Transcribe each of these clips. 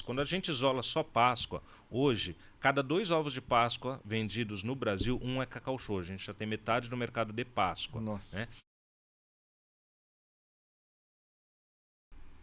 Quando a gente isola só Páscoa, hoje, cada 2 ovos de Páscoa vendidos no Brasil, um é Cacau Show. A gente já tem metade do mercado de Páscoa. Nossa. Né?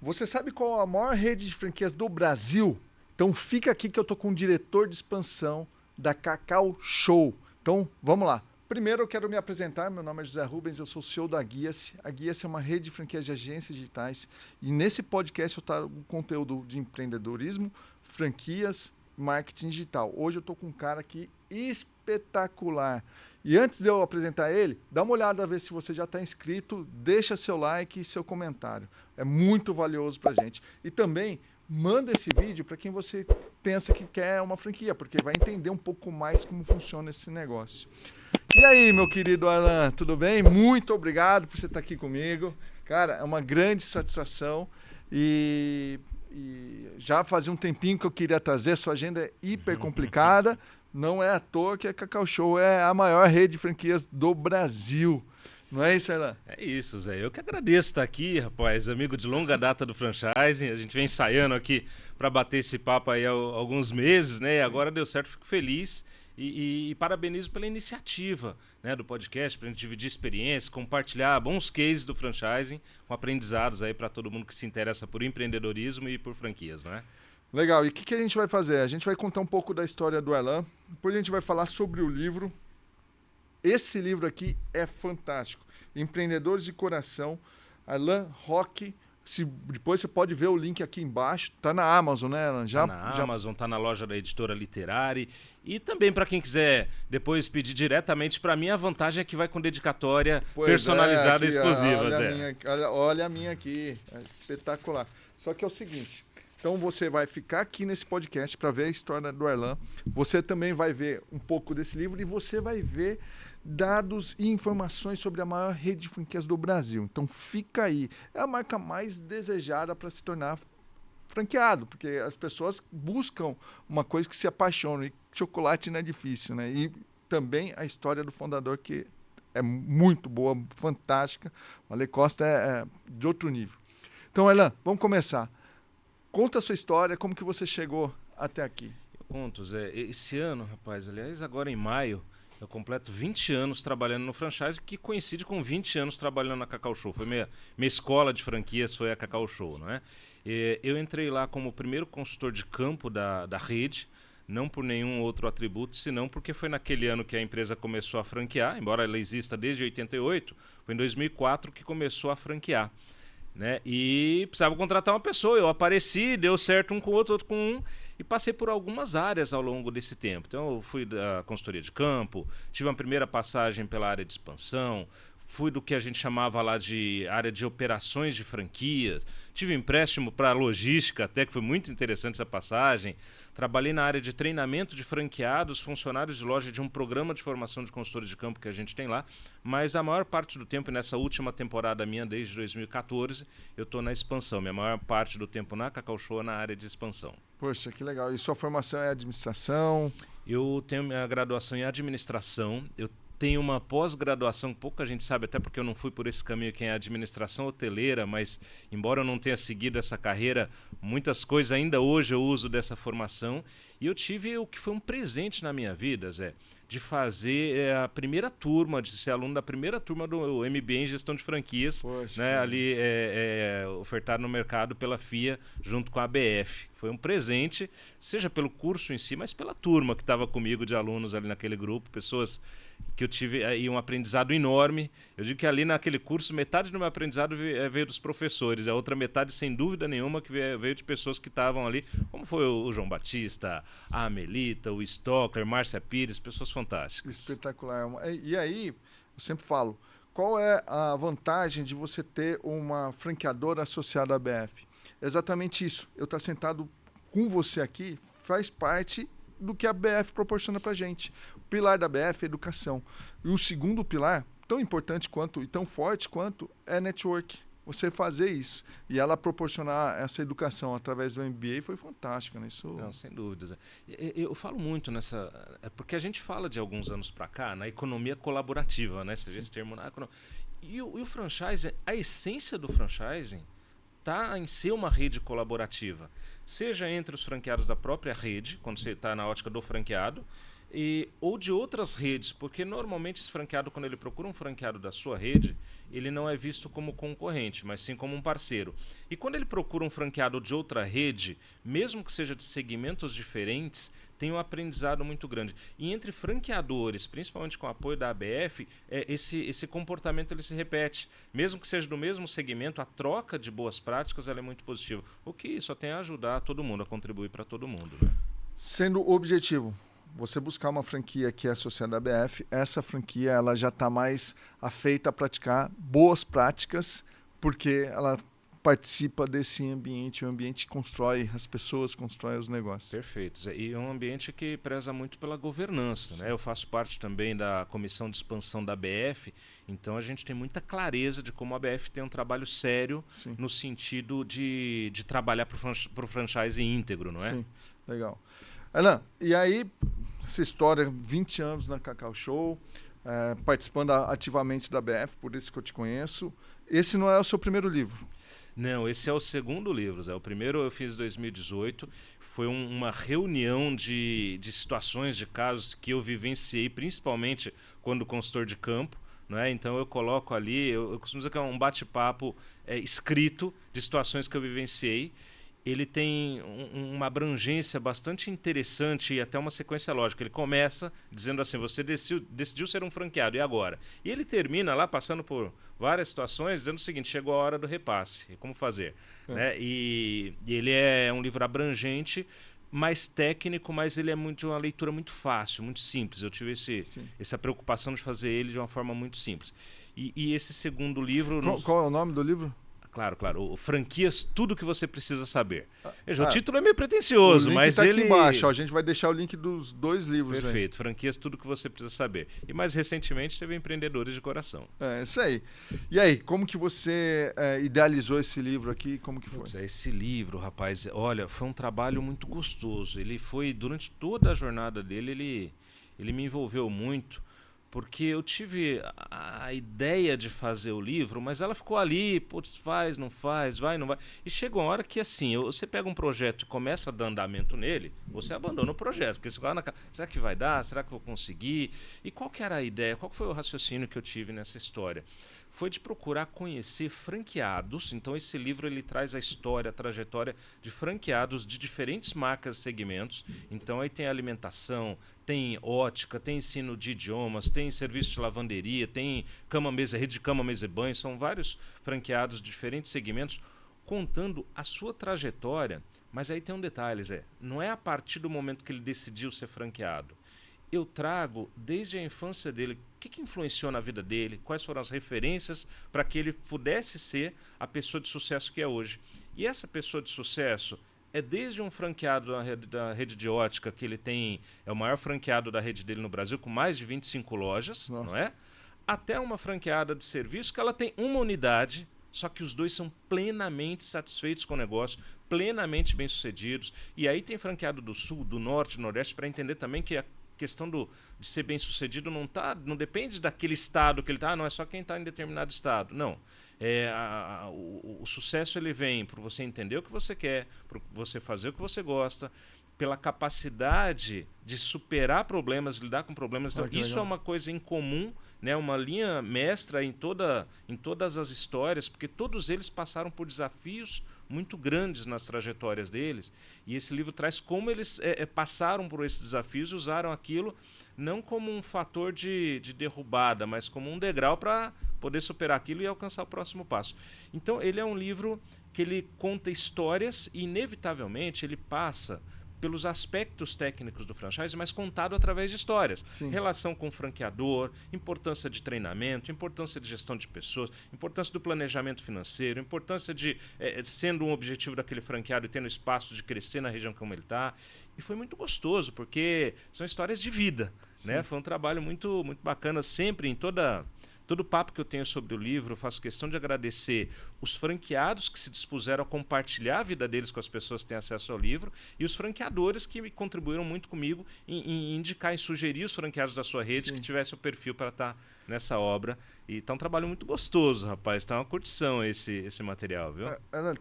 Você sabe qual a maior rede de franquias do Brasil? Então fica aqui que eu tô com o diretor de expansão da Cacau Show. Então, vamos lá. Primeiro eu quero me apresentar, meu nome é José Rubens, eu sou o CEO da Guia-se. A Guia-se é uma rede de franquias de agências digitais e nesse podcast eu trago conteúdo de empreendedorismo, franquias, marketing digital. Hoje eu tô com um cara aqui espetacular. E antes de eu apresentar ele, dá uma olhada a ver se você já está inscrito, deixa seu like e seu comentário. É muito valioso para a gente. E também manda esse vídeo para quem você pensa que quer uma franquia, porque vai entender um pouco mais como funciona esse negócio. E aí, meu querido Alan, tudo bem? Muito obrigado por você estar aqui comigo. Cara, é uma grande satisfação e já fazia um tempinho que eu queria trazer, sua agenda é hiper complicada. Não é à toa que a Cacau Show é a maior rede de franquias do Brasil. Não é isso, Alan? É isso, Zé. Eu que agradeço estar aqui, rapaz. Amigo de longa data do franchising. A gente vem ensaiando aqui para bater esse papo aí há alguns meses, né? E agora deu certo, fico feliz. E parabenizo pela iniciativa, né, do podcast, para a gente dividir experiências, compartilhar bons cases do franchising, com aprendizados aí para todo mundo que se interessa por empreendedorismo e por franquias, não é? Legal. E o que a gente vai fazer? A gente vai contar um pouco da história do Alan, depois a gente vai falar sobre o livro. Esse livro aqui é fantástico. Empreendedores de Coração, Alan Roque. Depois você pode ver o link aqui embaixo. Tá na Amazon, né, Alan? Tá na Amazon, tá na loja da editora Literari. E também para quem quiser depois pedir diretamente para mim, a vantagem é que vai com dedicatória personalizada e exclusiva, Zé. Olha a minha aqui. É espetacular. Só que é o seguinte. Então você vai ficar aqui nesse podcast para ver a história do Alan. Você também vai ver um pouco desse livro e você vai ver dados e informações sobre a maior rede de franquias do Brasil. Então fica aí. É a marca mais desejada para se tornar franqueado, porque as pessoas buscam uma coisa que se apaixonam. E chocolate não é difícil, né? E também a história do fundador, que é muito boa, fantástica. O Ale Costa é de outro nível. Então, Alan, vamos começar. Conta a sua história, como que você chegou até aqui. Eu conto, Zé. Esse ano, rapaz, aliás, agora em maio, eu completo 20 anos trabalhando no franchise, que coincide com 20 anos trabalhando na Cacau Show. Foi minha escola de franquias, foi a Cacau Show, não é? Eu entrei lá como o primeiro consultor de campo da rede, não por nenhum outro atributo, senão porque foi naquele ano que a empresa começou a franquear, embora ela exista desde 88, foi em 2004 que começou a franquear. Né? E precisava contratar uma pessoa. Eu apareci, deu certo um com o outro com um, e passei por algumas áreas ao longo desse tempo. Então, eu fui da consultoria de campo, tive uma primeira passagem pela área de expansão, fui do que a gente chamava lá de área de operações de franquias, tive um empréstimo para logística, até que foi muito interessante essa passagem. Trabalhei na área de treinamento de franqueados, funcionários de loja, de um programa de formação de consultores de campo que a gente tem lá, mas a maior parte do tempo, nessa última temporada minha, desde 2014, eu estou na expansão. Minha maior parte do tempo na Cacau Show é na área de expansão. Poxa, que legal. E sua formação é administração? Eu tenho minha graduação em administração, eu tenho uma pós-graduação, pouca gente sabe, até porque eu não fui por esse caminho, que é a administração hoteleira, mas embora eu não tenha seguido essa carreira, muitas coisas ainda hoje eu uso dessa formação. E eu tive o que foi um presente na minha vida, Zé, de fazer a primeira turma, de ser aluno da primeira turma do MBA em Gestão de Franquias, Poxa, né, ali ofertado no mercado pela FIA, junto com a ABF. Foi um presente, seja pelo curso em si, mas pela turma que estava comigo de alunos ali naquele grupo, pessoas que eu tive aí um aprendizado enorme. Eu digo que ali naquele curso, metade do meu aprendizado veio dos professores, a outra metade, sem dúvida nenhuma, que veio de pessoas que estavam ali, como foi o João Batista, a Amelita, o Stocker, Márcia Pires, pessoas fantásticas. Espetacular. E aí, eu sempre falo, qual é a vantagem de você ter uma franqueadora associada à BF? Exatamente isso. Eu estar sentado com você aqui faz parte do que a BF proporciona para a gente. O pilar da BF é educação. E o segundo pilar, tão importante quanto e tão forte quanto, é network. Você fazer isso. E ela proporcionar essa educação através do MBA foi fantástico, né? Isso... Não, sem dúvidas. Eu falo muito nessa... Porque a gente fala de alguns anos para cá na economia colaborativa, né? Você vê esse termo na economia. E o franchising, a essência do franchising está em ser uma rede colaborativa, seja entre os franqueados da própria rede, quando você está na ótica do franqueado, ou de outras redes, porque normalmente esse franqueado, quando ele procura um franqueado da sua rede, ele não é visto como concorrente, mas sim como um parceiro. E quando ele procura um franqueado de outra rede, mesmo que seja de segmentos diferentes, tem um aprendizado muito grande. E entre franqueadores, principalmente com o apoio da ABF, esse comportamento ele se repete. Mesmo que seja do mesmo segmento, a troca de boas práticas ela é muito positiva. O que só tem a ajudar todo mundo, a contribuir para todo mundo. Né? Sendo objetivo, você buscar uma franquia que é associada à ABF, essa franquia ela já está mais afeita a praticar boas práticas, porque ela participa desse ambiente, o ambiente constrói as pessoas, constrói os negócios. Perfeito. E é um ambiente que preza muito pela governança. Né? Eu faço parte também da comissão de expansão da ABF, então a gente tem muita clareza de como a ABF tem um trabalho sério Sim. no sentido de trabalhar para o franchise íntegro, não é? Sim, legal. Alan, e aí, essa história, 20 anos na Cacau Show, participando ativamente da ABF, por isso que eu te conheço. Esse não é o seu primeiro livro? Não, esse é o segundo livro, Zé. O primeiro eu fiz em 2018, foi uma reunião de situações, de casos que eu vivenciei, principalmente quando consultor de campo. Né? Então eu coloco ali, eu costumo dizer que é um bate-papo escrito de situações que eu vivenciei. Ele tem uma abrangência bastante interessante e até uma sequência lógica. Ele começa dizendo assim, você decidiu ser um franqueado, e agora? E ele termina lá, passando por várias situações, dizendo o seguinte, chegou a hora do repasse, como fazer. Né? E ele é um livro abrangente, mais técnico, mas ele é de uma leitura muito fácil, muito simples. Eu tive essa preocupação de fazer ele de uma forma muito simples. E esse segundo livro... Qual é o nome do livro? Claro. Franquias, tudo que você precisa saber. O título é meio pretencioso, mas tá ele... aqui embaixo, a gente vai deixar o link dos 2 livros. Perfeito, Franquias, tudo que você precisa saber. E mais recentemente teve Empreendedores de Coração. Isso aí. E aí, como que você idealizou esse livro aqui? Como que foi? Esse livro, rapaz, olha, foi um trabalho muito gostoso. Ele foi, durante toda a jornada dele, ele me envolveu muito, porque eu tive a ideia de fazer o livro, mas ela ficou ali, putz, faz, não faz, vai, não vai. E chega uma hora que, assim, você pega um projeto e começa a dar andamento nele, você abandona o projeto, porque você fala, será que vai dar? Será que eu vou conseguir? E qual que era a ideia? Qual que foi o raciocínio que eu tive nessa história? Foi de procurar conhecer franqueados. Então esse livro ele traz a história, a trajetória de franqueados de diferentes marcas e segmentos. Então aí tem alimentação, tem ótica, tem ensino de idiomas, tem serviço de lavanderia, tem rede de cama, mesa e banho. São vários franqueados de diferentes segmentos contando a sua trajetória. Mas aí tem um detalhe, Zé. Não é a partir do momento que ele decidiu ser franqueado. Eu trago desde a infância dele, o que influenciou na vida dele, quais foram as referências para que ele pudesse ser a pessoa de sucesso que é hoje. E essa pessoa de sucesso é desde um franqueado da rede de ótica, que ele é o maior franqueado da rede dele no Brasil, com mais de 25 lojas, não é? Até uma franqueada de serviço que ela tem uma unidade, só que os dois são plenamente satisfeitos com o negócio, plenamente bem-sucedidos. E aí tem franqueado do Sul, do Norte, do Nordeste, para entender também que a questão de ser bem-sucedido não depende daquele estado que ele está, não é só quem está em determinado estado. Não. O sucesso ele vem por você entender o que você quer, por você fazer o que você gosta, pela capacidade de superar problemas, lidar com problemas. Então, isso é uma coisa em comum, né? Uma linha mestra em todas as histórias, porque todos eles passaram por desafios muito grandes nas trajetórias deles, e esse livro traz como eles passaram por esses desafios e usaram aquilo não como um fator de derrubada, mas como um degrau para poder superar aquilo e alcançar o próximo passo. Então ele é um livro que ele conta histórias e inevitavelmente ele passa pelos aspectos técnicos do franchise, mas contado através de histórias. Sim. Relação com o franqueador, importância de treinamento, importância de gestão de pessoas, importância do planejamento financeiro, importância de, sendo um objetivo daquele franqueado e tendo espaço de crescer na região como ele está. E foi muito gostoso, porque são histórias de vida. Né? Foi um trabalho muito, muito bacana, sempre em toda todo papo que eu tenho sobre o livro, eu faço questão de agradecer os franqueados que se dispuseram a compartilhar a vida deles com as pessoas que têm acesso ao livro e os franqueadores que contribuíram muito comigo em indicar e sugerir os franqueados da sua rede que tivessem o perfil para estar nessa obra. E tá um trabalho muito gostoso, rapaz. Tá uma curtição esse material, viu?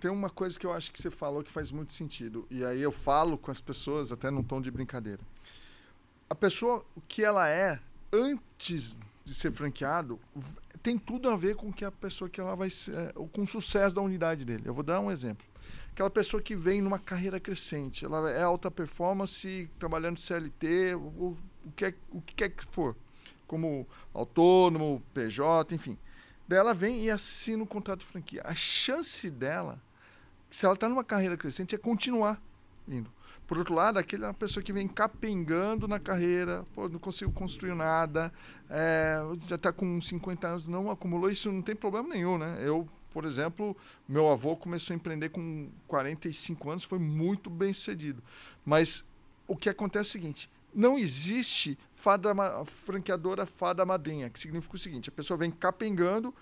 Tem uma coisa que eu acho que você falou que faz muito sentido. E aí eu falo com as pessoas até num tom de brincadeira. A pessoa, o que ela é antes de ser franqueado, tem tudo a ver com que a pessoa que ela vai ser, com o sucesso da unidade dele. Eu vou dar um exemplo. Aquela pessoa que vem numa carreira crescente, ela é alta performance, trabalhando CLT, o que quer que for, como autônomo, PJ, enfim. Daí ela vem e assina um contrato de franquia. A chance dela, se ela está numa carreira crescente, é continuar indo. Por outro lado, aquela pessoa que vem capengando na carreira, pô, não consigo construir nada, já está com 50 anos, não acumulou, isso não tem problema nenhum, né? Eu, por exemplo, meu avô começou a empreender com 45 anos, foi muito bem sucedido. Mas o que acontece é o seguinte, não existe franqueadora fada madrinha, que significa o seguinte, a pessoa vem capengando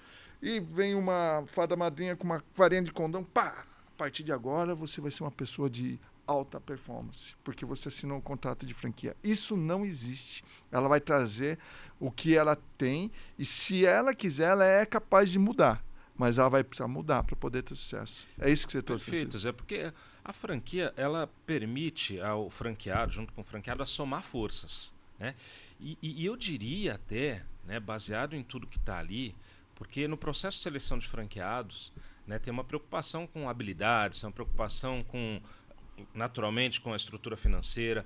e vem uma fada madrinha com uma varinha de condão, pá, a partir de agora você vai ser uma pessoa de alta performance, porque você assinou um contrato de franquia. Isso não existe. Ela vai trazer o que ela tem e se ela quiser, ela é capaz de mudar. Mas ela vai precisar mudar para poder ter sucesso. É isso que você trouxe. Perfeito, Zé, porque a franquia, ela permite ao franqueado, junto com o franqueado, a somar forças, né? E eu diria até, né, baseado em tudo que está ali, porque no processo de seleção de franqueados, né, tem uma preocupação com habilidades, uma preocupação com, naturalmente, com a estrutura financeira,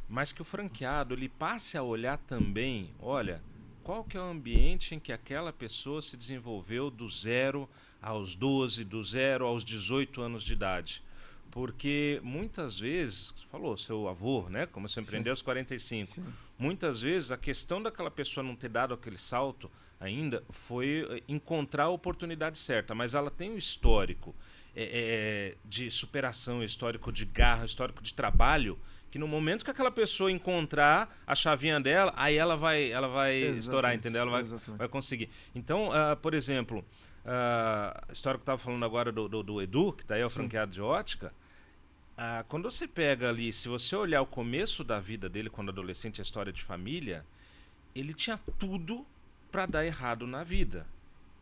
mas que o franqueado ele passe a olhar também, olha, qual que é o ambiente em que aquela pessoa se desenvolveu do 0 aos 12, do 0 aos 18 anos de idade. Porque muitas vezes, você falou, seu avô, né, começou a empreender aos 45. Sim. Muitas vezes a questão daquela pessoa não ter dado aquele salto ainda foi encontrar a oportunidade certa, mas ela tem um histórico de superação, histórico de garra, histórico de trabalho, que no momento que aquela pessoa encontrar a chavinha dela, aí ela vai estourar, entendeu? Ela vai conseguir. Então, por exemplo, a história que eu estava falando agora do Edu, que está aí, o franqueado de ótica, quando você pega ali, se você olhar o começo da vida dele, quando adolescente, a história de família, ele tinha tudo para dar errado na vida.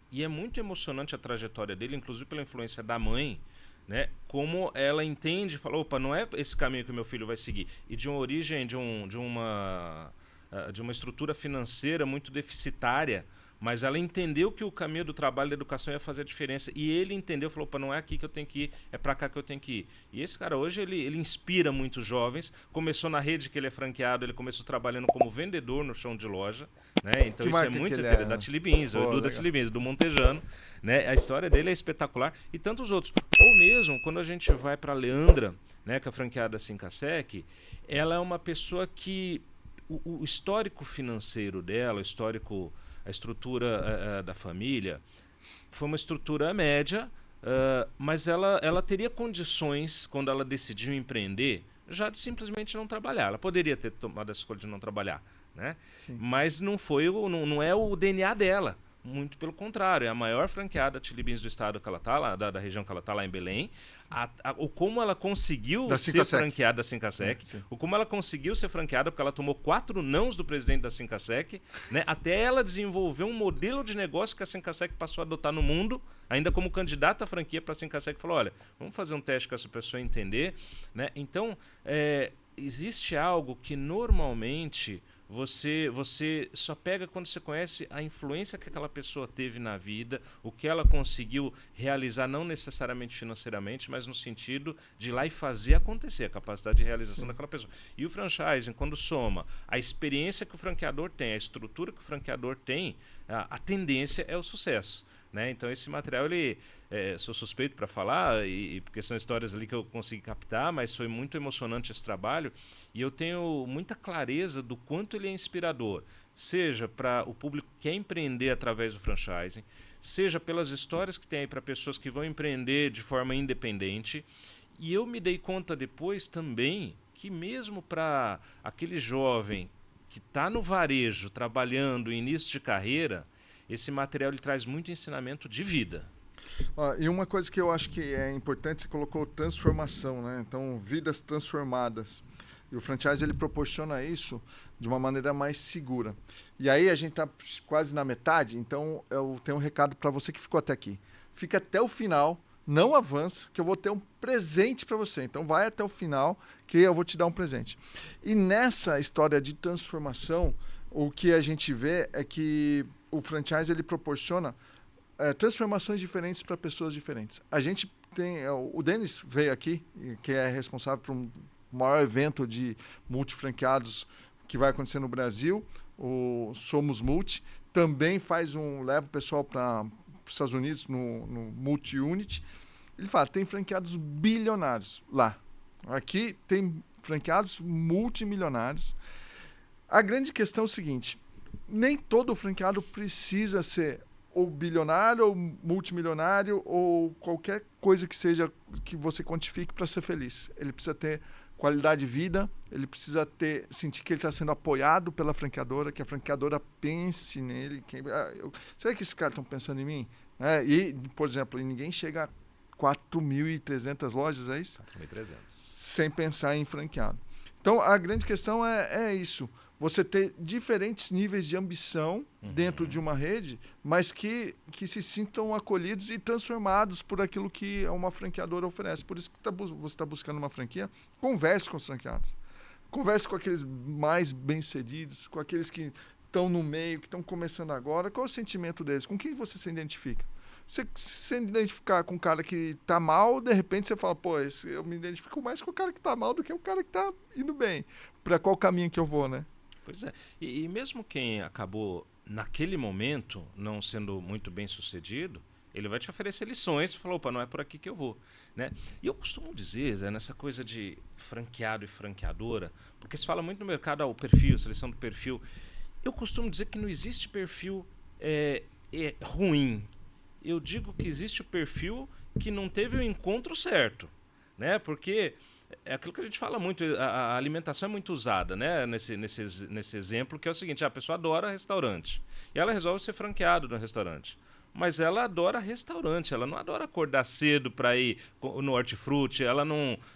E é muito emocionante a trajetória dele, inclusive pela influência da mãe, né? Como ela entende e fala, opa, não é esse caminho que o meu filho vai seguir. E de uma origem, de uma estrutura financeira muito deficitária, mas ela entendeu que o caminho do trabalho e da educação ia fazer a diferença. E ele entendeu, falou, opa, não é aqui que eu tenho que ir, é para cá que eu tenho que ir. E esse cara hoje, ele inspira muitos jovens. Começou na rede que ele é franqueado, ele começou trabalhando como vendedor no chão de loja, né? Então isso é muito interessante. Da Chili Beans, o Edu da Chili Beans, do Montejano, né? A história dele é espetacular. E tantos outros. Ou mesmo, quando a gente vai para a Leandra, né, que é a franqueada Sincasec, ela é uma pessoa que o histórico financeiro dela, a estrutura da família foi uma estrutura média, mas ela teria condições, quando ela decidiu empreender, já de simplesmente não trabalhar. Ela poderia ter tomado a escolha de não trabalhar, né? Mas não é o DNA dela. Muito pelo contrário, é a maior franqueada Chili Beans do estado que ela está, lá, da região que ela está, lá em Belém. O como ela conseguiu ser franqueada da Sincasec, o como ela conseguiu ser franqueada, porque ela tomou 4 nãos do presidente da Sincasec, né, até ela desenvolver um modelo de negócio que a Sincasec passou a adotar no mundo, ainda como candidata à franquia para a Sincasec, falou, olha, vamos fazer um teste com essa pessoa entender, né? Então, existe algo que normalmente você só pega quando você conhece a influência que aquela pessoa teve na vida, o que ela conseguiu realizar, não necessariamente financeiramente, mas no sentido de ir lá e fazer acontecer, a capacidade de realização daquela pessoa. E o franchising, quando soma a experiência que o franqueador tem, a estrutura que o franqueador tem, a tendência é o sucesso, né? Então esse material, sou suspeito para falar, porque são histórias ali que eu consegui captar, mas foi muito emocionante esse trabalho e eu tenho muita clareza do quanto ele é inspirador, seja para o público que quer empreender através do franchising, seja pelas histórias que tem aí para pessoas que vão empreender de forma independente. E eu me dei conta depois também que mesmo para aquele jovem que está no varejo, trabalhando, início de carreira, esse material ele traz muito ensinamento de vida. E uma coisa que eu acho que é importante, você colocou transformação, né? Então, vidas transformadas. E o franchise ele proporciona isso de uma maneira mais segura. E aí a gente está quase na metade, então eu tenho um recado para você que ficou até aqui. Fica até o final, não avança, que eu vou ter um presente para você. Então vai até o final que eu vou te dar um presente. E nessa história de transformação, o que a gente vê é que o franchise ele proporciona transformações diferentes para pessoas diferentes. A gente tem... O Denis veio aqui, que é responsável por um maior evento de multifranqueados que vai acontecer no Brasil, o Somos Multi. Também leva o pessoal para os Estados Unidos no Multi-Unit. Ele fala, tem franqueados bilionários lá. Aqui tem franqueados multimilionários. A grande questão é o seguinte, nem todo franqueado precisa ser ou bilionário, ou multimilionário, ou qualquer coisa que seja que você quantifique para ser feliz. Ele precisa ter qualidade de vida, ele precisa sentir que ele está sendo apoiado pela franqueadora, que a franqueadora pense nele. Será que esses caras estão pensando em mim? E, por exemplo, ninguém chega a 4.300 lojas, é isso? 4.300. Sem pensar em franqueado. Então, a grande questão é isso. Você ter diferentes níveis de ambição dentro de uma rede, mas que se sintam acolhidos e transformados por aquilo que uma franqueadora oferece. Por isso que você está buscando uma franquia, converse com os franqueados. Converse com aqueles mais bem-sucedidos, com aqueles que estão no meio, que estão começando agora. Qual é o sentimento deles? Com quem você se identifica? Se identificar com um cara que está mal, de repente você fala, pô, eu me identifico mais com o cara que está mal do que o cara que está indo bem. Para qual caminho que eu vou, né? Pois é. E mesmo quem acabou, naquele momento, não sendo muito bem sucedido, ele vai te oferecer lições e falar, opa, não é por aqui que eu vou. Né? E eu costumo dizer, Zé, nessa coisa de franqueado e franqueadora, porque se fala muito no mercado, o perfil, seleção do perfil. Eu costumo dizer que não existe perfil ruim. Eu digo que existe o perfil que não teve o encontro certo. Né? Porque... é aquilo que a gente fala muito, a alimentação é muito usada, né? nesse exemplo, que é o seguinte, a pessoa adora restaurante e ela resolve ser franqueado no restaurante. Mas ela adora restaurante, ela não adora acordar cedo para ir no hortifruti, ela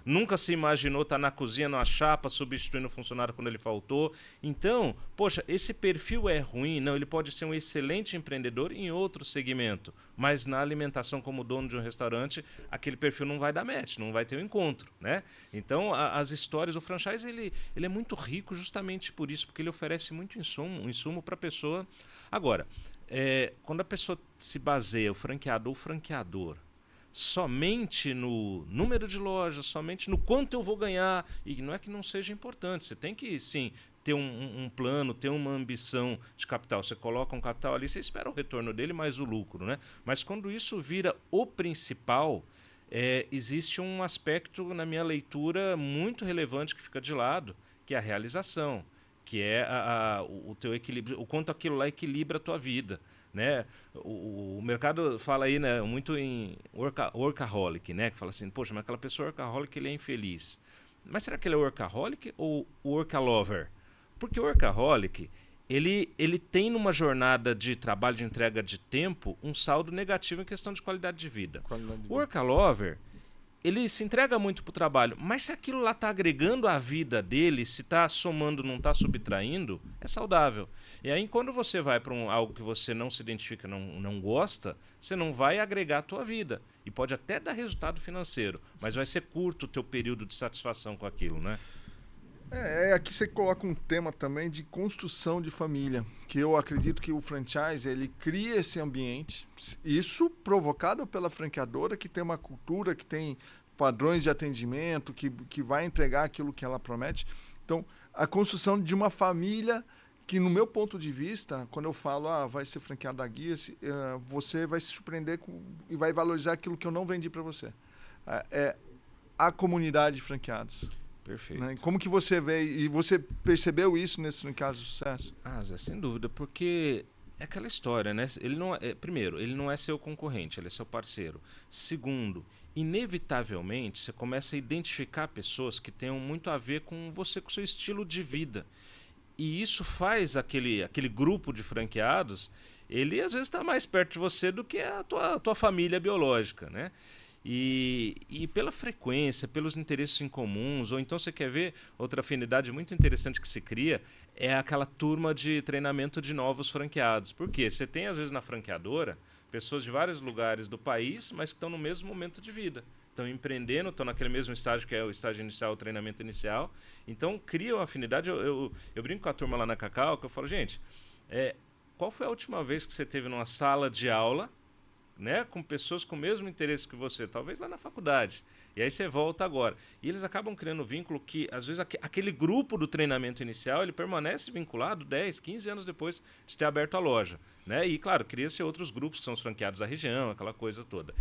nunca se imaginou estar na cozinha, numa chapa, substituindo o funcionário quando ele faltou. Então, poxa, esse perfil é ruim? Não, ele pode ser um excelente empreendedor em outro segmento, mas na alimentação como dono de um restaurante, aquele perfil não vai dar match, não vai ter um encontro, né? Então, as histórias, o franchise, ele é muito rico justamente por isso, porque ele oferece muito insumo para a pessoa. Agora, quando a pessoa se baseia, o franqueador ou franqueador, somente no número de lojas, somente no quanto eu vou ganhar, e não é que não seja importante, você tem que, sim, ter um plano, ter uma ambição de capital. Você coloca um capital ali, você espera o retorno dele mais o lucro, né? Mas quando isso vira o principal, existe um aspecto, na minha leitura, muito relevante que fica de lado, que é a realização, que é o teu equilíbrio, o quanto aquilo lá equilibra a tua vida, né? O mercado fala aí, né, muito em workaholic, né? Que fala assim, poxa, mas aquela pessoa workaholic, ele é infeliz. Mas será que ele é workaholic ou workalover? Porque o workaholic, ele tem numa jornada de trabalho, de entrega de tempo, um saldo negativo em questão de qualidade de vida. O workalover, ele se entrega muito para o trabalho, mas se aquilo lá está agregando à vida dele, se está somando, não está subtraindo, é saudável. E aí, quando você vai para algo que você não se identifica, não gosta, você não vai agregar à tua vida. E pode até dar resultado financeiro, mas vai ser curto o teu período de satisfação com aquilo, né? Aqui você coloca um tema também de construção de família, que eu acredito que o franchise ele cria esse ambiente, isso provocado pela franqueadora, que tem uma cultura, que tem padrões de atendimento, que vai entregar aquilo que ela promete. Então, a construção de uma família que, no meu ponto de vista, quando eu falo, vai ser franqueado da Guia, você vai se surpreender e vai valorizar aquilo que eu não vendi para você. A comunidade de franqueados. Perfeito. Né? Como que você vê, e você percebeu isso nesse caso de sucesso? Zé, sem dúvida, porque é aquela história, né? Primeiro, ele não é seu concorrente, ele é seu parceiro. Segundo, inevitavelmente, você começa a identificar pessoas que tenham muito a ver com você, com o seu estilo de vida. E isso faz aquele grupo de franqueados ele às vezes está mais perto de você do que a tua família biológica, né? E pela frequência, pelos interesses em comuns, ou então você quer ver outra afinidade muito interessante que se cria, é aquela turma de treinamento de novos franqueados. Por quê? Você tem, às vezes, na franqueadora, pessoas de vários lugares do país, mas que estão no mesmo momento de vida. Estão empreendendo, estão naquele mesmo estágio que é o estágio inicial, o treinamento inicial. Então, cria uma afinidade. Eu brinco com a turma lá na Cacau, que eu falo, gente, qual foi a última vez que você teve numa sala de aula, né, com pessoas com o mesmo interesse que você, talvez lá na faculdade. E aí você volta agora. E eles acabam criando um vínculo que, às vezes, aquele grupo do treinamento inicial, ele permanece vinculado 10, 15 anos depois de ter aberto a loja. Né? E, claro, cria-se outros grupos que são os franqueados da região, aquela coisa toda.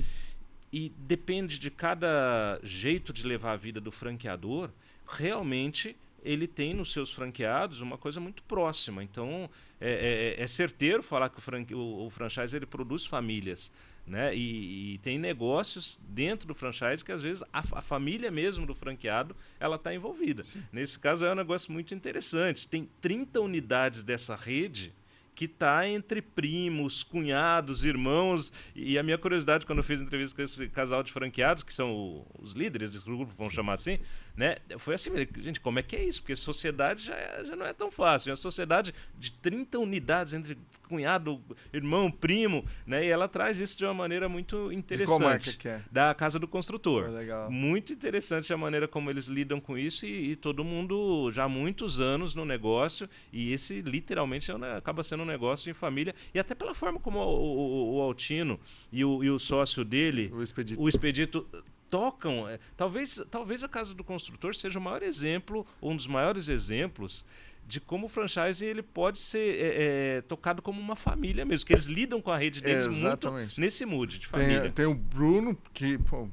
E depende de cada jeito de levar a vida do franqueador, realmente ele tem nos seus franqueados uma coisa muito próxima. Então, é certeiro falar que o franchise ele produz famílias. Né? E tem negócios dentro do franchise que, às vezes, a família mesmo do franqueado ela está envolvida. Sim. Nesse caso, é um negócio muito interessante. Tem 30 unidades dessa rede que está entre primos, cunhados, irmãos. E a minha curiosidade, quando eu fiz entrevista com esse casal de franqueados, que são os líderes desse grupo, vamos chamar assim, né? Foi assim, gente, como é que é isso? Porque sociedade já não é tão fácil. É uma sociedade de 30 unidades entre cunhado, irmão, primo, né? E ela traz isso de uma maneira muito interessante. De qual marca que é? Da Casa do Construtor. Oh, legal. Muito interessante a maneira como eles lidam com isso e todo mundo já há muitos anos no negócio, e esse literalmente acaba sendo um negócio em família, e até pela forma como o Altino e o sócio dele, o Expedito tocam. Talvez a Casa do Construtor seja o maior exemplo, um dos maiores exemplos de como o franchise ele pode ser tocado como uma família mesmo, que eles lidam com a rede deles muito nesse mood de família. Tem o Bruno,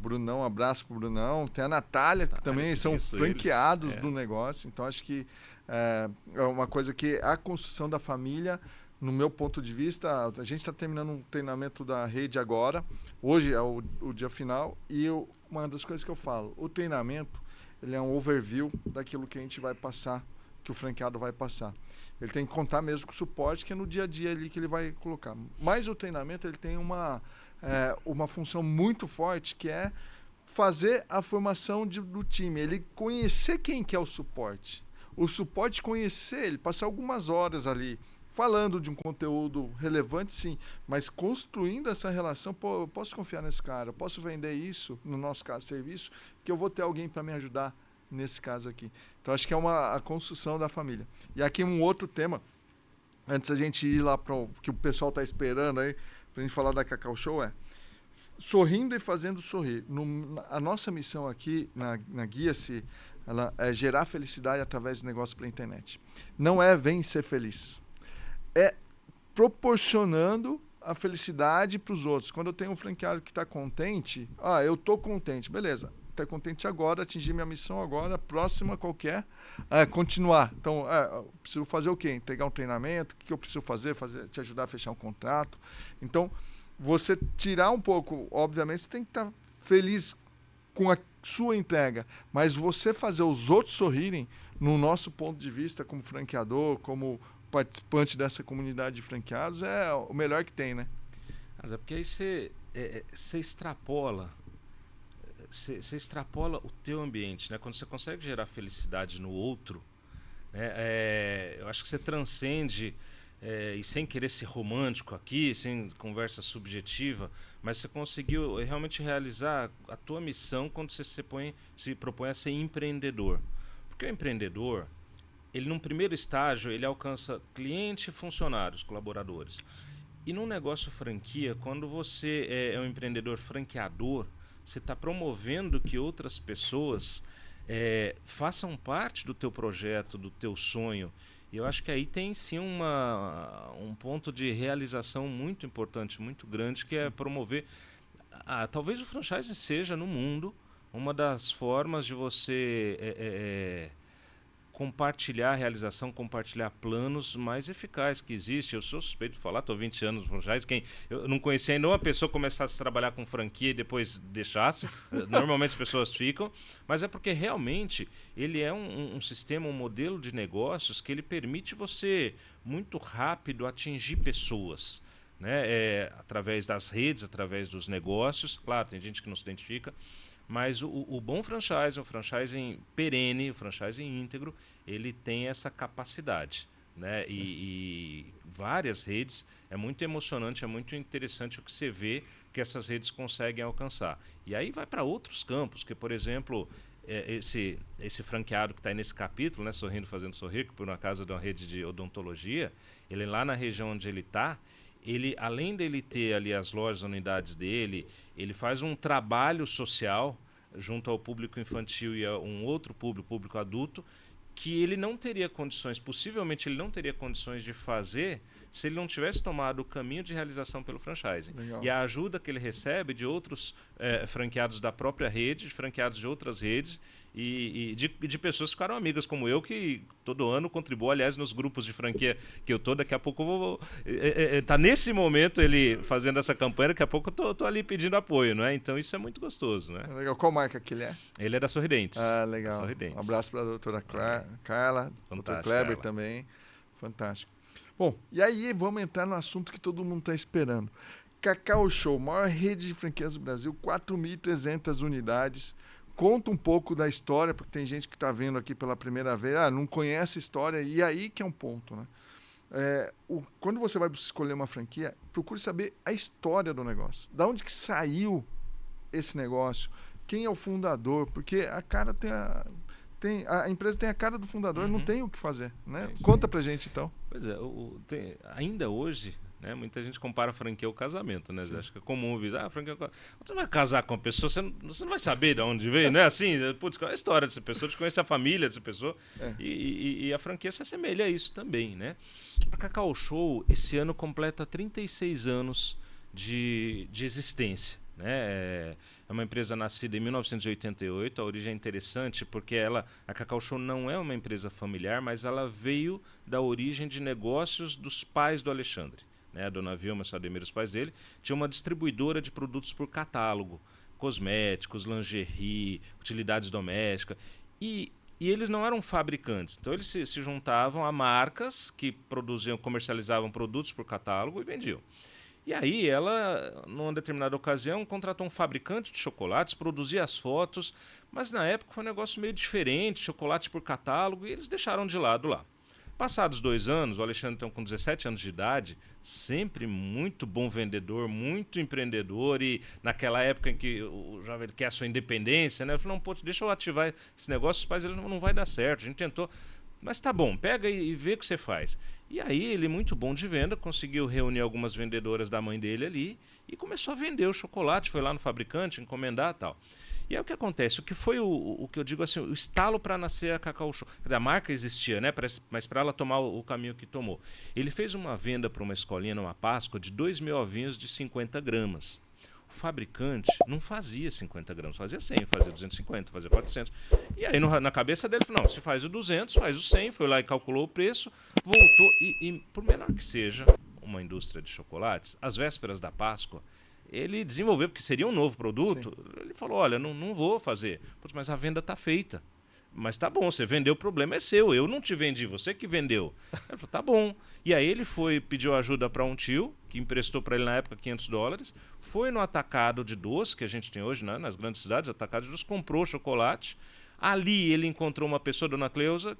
Brunão, um abraço pro Brunão, tem a Natália, que também são franqueados do negócio, então acho que é uma coisa que a construção da família, no meu ponto de vista, a gente está terminando um treinamento da rede agora, hoje é o dia final, e uma das coisas que eu falo, o treinamento ele é um overview daquilo que a gente vai passar, que o franqueado vai passar. Ele tem que contar mesmo com o suporte, que é no dia a dia ali que ele vai colocar. Mas o treinamento ele tem uma função muito forte, que é fazer a formação do time, ele conhecer quem que é o suporte conhecer ele, passar algumas horas ali, falando de um conteúdo relevante, sim, mas construindo essa relação. Pô, eu posso confiar nesse cara, eu posso vender isso, no nosso caso, serviço, que eu vou ter alguém para me ajudar nesse caso aqui. Então, acho que é a construção da família. E aqui um outro tema, antes da gente ir lá para o que o pessoal está esperando aí, para a gente falar da Cacau Show, sorrindo e fazendo sorrir. A nossa missão aqui na Guia-se, ela é gerar felicidade através de negócio pela internet. Não é vem ser feliz. É proporcionando a felicidade para os outros. Quando eu tenho um franqueado que está contente, eu estou contente, beleza. Está contente agora, atingir minha missão agora, próxima qualquer, continuar. Então, preciso fazer o quê? Entregar um treinamento, o que eu preciso fazer, te ajudar a fechar um contrato. Então, você tirar um pouco, obviamente, você tem que estar feliz com a sua entrega, mas você fazer os outros sorrirem, no nosso ponto de vista, como franqueador, como participante dessa comunidade de franqueados, é o melhor que tem, né? Mas é porque aí você extrapola. Você extrapola o teu ambiente, né? Quando você consegue gerar felicidade no outro, né? Eu acho que você transcende, e sem querer ser romântico aqui, sem conversa subjetiva, mas você conseguiu realmente realizar a tua missão quando você se propõe a ser empreendedor. Porque o empreendedor, ele num primeiro estágio, ele alcança cliente, funcionários, colaboradores. E num negócio franquia, quando você é um empreendedor franqueador, você está promovendo que outras pessoas façam parte do teu projeto, do teu sonho. E eu acho que aí tem sim um ponto de realização muito importante, muito grande, que é promover. Talvez o franchise seja, no mundo, uma das formas de você compartilhar a realização, compartilhar planos mais eficazes que existe. Eu sou suspeito de falar, estou 20 anos no franchise, eu não conheci ainda uma pessoa que começasse a trabalhar com franquia e depois deixasse. Normalmente as pessoas ficam, mas é porque realmente ele é um sistema, um modelo de negócios que ele permite você muito rápido atingir pessoas. né? Através das redes, através dos negócios. Claro, tem gente que não se identifica, mas o bom franchising, o franchising perene, o franchising íntegro, ele tem essa capacidade, né? E várias redes, é muito emocionante, é muito interessante o que você vê que essas redes conseguem alcançar. E aí vai para outros campos, que, por exemplo, esse franqueado que está aí nesse capítulo, né, Sorrindo Fazendo Sorrir, que por um acaso é de uma rede de odontologia, ele lá na região onde ele está, ele, além dele ter ali as lojas, as unidades dele, ele faz um trabalho social junto ao público infantil e a um outro público adulto, que ele não teria condições, possivelmente ele não teria condições de fazer se ele não tivesse tomado o caminho de realização pelo franchising. Legal. E a ajuda que ele recebe de outros franqueados da própria rede, de franqueados de outras redes e de pessoas que ficaram amigas como eu, que todo ano contribuo, aliás, nos grupos de franquia que eu tô, daqui a pouco eu vou... tá nesse momento ele fazendo essa campanha, daqui a pouco eu tô ali pedindo apoio, né? Então isso é muito gostoso, né? Legal. Qual marca que ele é? Ele é da Sorridentes. Ah, legal. Sorridentes. Um abraço para a doutora Carla, doutor Kleber também. Fantástico. Bom, e aí vamos entrar no assunto que todo mundo está esperando. Cacau Show, maior rede de franquias do Brasil, 4.300 unidades. Conta um pouco da história, porque tem gente que está vendo aqui pela primeira vez, não conhece a história, e aí que é um ponto, né? Quando você vai escolher uma franquia, procure saber a história do negócio. Da onde que saiu esse negócio? Quem é o fundador? Porque a cara a empresa tem a cara do fundador, não tem o que fazer, né? Conta pra gente, então. Pois é, ainda hoje, né, muita gente compara a franquia ao casamento, né? Acho que é comum ouvir, franquia... Você vai casar com uma pessoa, você não vai saber de onde veio, não é assim? Putz, qual é a história dessa pessoa? Você conhece a família dessa pessoa. E a franquia se assemelha a isso também, né? A Cacau Show, esse ano, completa 36 anos de existência. Né? É uma empresa nascida em 1988, a origem é interessante porque a Cacau Show não é uma empresa familiar, mas ela veio da origem de negócios dos pais do Alexandre. Né? A dona Vilma e o Sademir, os pais dele, tinha uma distribuidora de produtos por catálogo, cosméticos, lingerie, utilidades domésticas, e eles não eram fabricantes, então eles se juntavam a marcas que comercializavam produtos por catálogo e vendiam. E aí ela, numa determinada ocasião, contratou um fabricante de chocolates, produzia as fotos, mas na época foi um negócio meio diferente, chocolate por catálogo, e eles deixaram de lado lá. Passados 2 anos, o Alexandre, então, com 17 anos de idade, sempre muito bom vendedor, muito empreendedor, e naquela época em que o jovem quer a sua independência, né? Ele falou, não, deixa eu ativar esse negócio, os pais ele não vai dar certo, a gente tentou... Mas tá bom, pega e vê o que você faz. E aí ele, muito bom de venda, conseguiu reunir algumas vendedoras da mãe dele ali e começou a vender o chocolate, foi lá no fabricante, encomendar e tal. E aí o que acontece? O que foi o que eu digo assim, o estalo para nascer a Cacau Show? A marca existia, né? Mas para ela tomar o caminho que tomou. Ele fez uma venda para uma escolinha numa Páscoa de 2.000 ovinhos de 50 gramas. O fabricante não fazia 50 gramas, fazia 100, fazia 250, fazia 400. E aí na cabeça dele, falou, não, se faz o 200, faz o 100, foi lá e calculou o preço, voltou, e por menor que seja uma indústria de chocolates, às vésperas da Páscoa, ele desenvolveu, porque seria um novo produto, ele falou, olha, não vou fazer. Putz, mas a venda está feita. Mas tá bom, você vendeu, o problema é seu, eu não te vendi, você que vendeu. Ele falou, tá bom. E aí ele pediu ajuda para um tio, que emprestou para ele na época $500, foi no atacado de doce, que a gente tem hoje, né, nas grandes cidades, atacado de doce, comprou chocolate. Ali ele encontrou uma pessoa, dona Cleusa,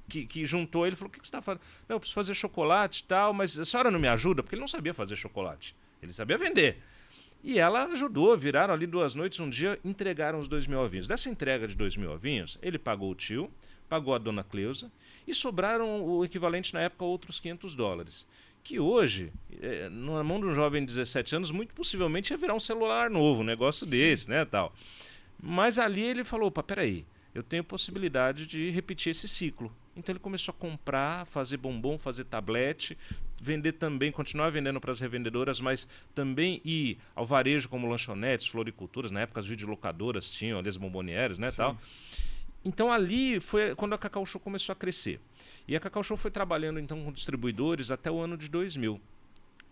que juntou ele e falou, o que você está fazendo? Não, eu preciso fazer chocolate e tal, mas a senhora não me ajuda? Porque ele não sabia fazer chocolate, ele sabia vender. E ela ajudou, viraram ali 2 noites, um dia, entregaram os 2.000 ovinhos. Dessa entrega de 2.000 ovinhos, ele pagou o tio, pagou a dona Cleusa e sobraram o equivalente na época a outros $500. Que hoje, na mão de um jovem de 17 anos, muito possivelmente ia virar um celular novo, um negócio desse, né, tal. Mas ali ele falou, opa, peraí, eu tenho possibilidade de repetir esse ciclo. Então ele começou a comprar, fazer bombom, fazer tablete, vender também, continuar vendendo para as revendedoras, mas também ir ao varejo como lanchonetes, floriculturas, na época as videolocadoras tinham ali as bombonières, né, tal. Então ali foi quando a Cacau Show começou a crescer. E a Cacau Show foi trabalhando então com distribuidores até o ano de 2000.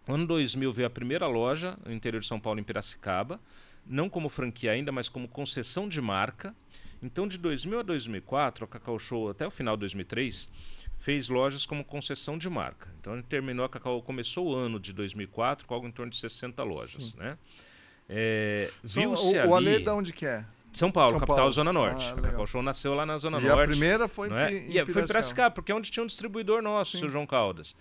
No ano 2000 veio a primeira loja no interior de São Paulo, em Piracicaba, não como franquia ainda, mas como concessão de marca. Então, de 2000 a 2004, a Cacau Show, até o final de 2003, fez lojas como concessão de marca. Então, a gente terminou, a Cacau começou o ano de 2004 com algo em torno de 60 lojas. Né? Viu-se ali... O Alê de onde que é? São Paulo, São capital Paulo. Zona Norte. Ah, a Cacau Show nasceu lá na Zona e Norte. A primeira foi não é? em Foi em Piracicaba, porque é onde tinha um distribuidor nosso, Sim. o seu João Caldas.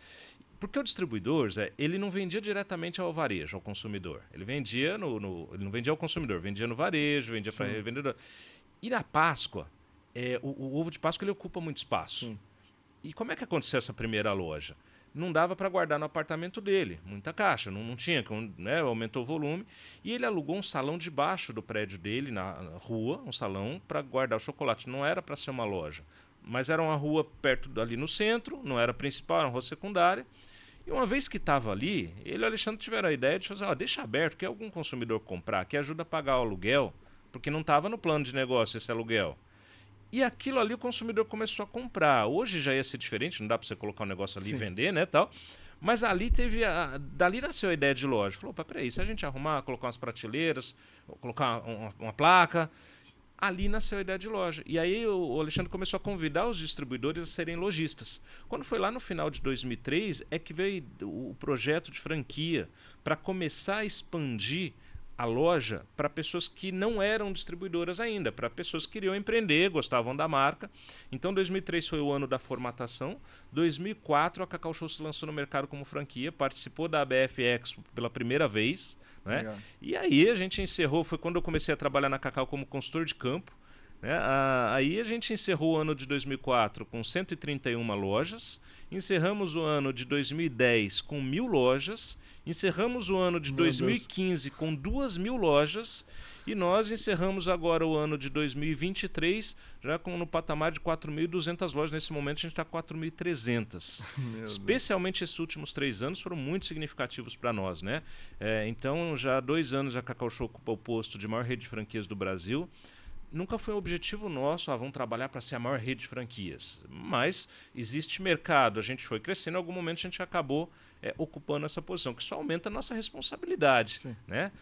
Porque o distribuidor, Zé, ele não vendia diretamente ao varejo, ao consumidor. Ele vendia ele não vendia ao consumidor, vendia no varejo, vendia para revendedor. E na Páscoa, o ovo de Páscoa ele ocupa muito espaço. Sim. E como é que aconteceu essa primeira loja? Não dava para guardar no apartamento dele, muita caixa, não tinha, né, aumentou o volume. E ele alugou um salão debaixo do prédio dele, na rua, um salão para guardar o chocolate. Não era para ser uma loja, mas era uma rua perto ali no centro, não era principal, era uma rua secundária. E uma vez que estava ali, ele e o Alexandre tiveram a ideia de fazer, deixa aberto, que algum consumidor comprar, que ajuda a pagar o aluguel, porque não estava no plano de negócio esse aluguel. E aquilo ali o consumidor começou a comprar. Hoje já ia ser diferente, não dá para você colocar um negócio ali e vender, né, tal. Mas ali dali nasceu a ideia de loja. Falou, peraí, se a gente arrumar, colocar umas prateleiras, colocar uma placa, ali nasceu a ideia de loja. E aí o Alexandre começou a convidar os distribuidores a serem lojistas. Quando foi lá no final de 2003, é que veio o projeto de franquia para começar a expandir a loja para pessoas que não eram distribuidoras ainda, para pessoas que queriam empreender, gostavam da marca. Então 2003 foi o ano da formatação. 2004 a Cacau Show se lançou no mercado como franquia, participou da ABF Expo pela primeira vez. Né? E aí a gente encerrou, foi quando eu comecei a trabalhar na Cacau como consultor de campo. Né? Aí a gente encerrou o ano de 2004 com 131 lojas, encerramos o ano de 2010 com 1.000 lojas, encerramos o ano de 2015 com 2.000 lojas e nós encerramos agora o ano de 2023 já no patamar de 4.200 lojas. Nesse momento a gente está com 4.300. Especialmente esses últimos 3 anos foram muito significativos para nós. Né? Então já há 2 anos a Cacau Show ocupa o posto de maior rede de franquias do Brasil. Nunca foi um objetivo nosso, vamos trabalhar para ser a maior rede de franquias. Mas existe mercado, a gente foi crescendo, em algum momento a gente acabou ocupando essa posição, que só aumenta a nossa responsabilidade. Né?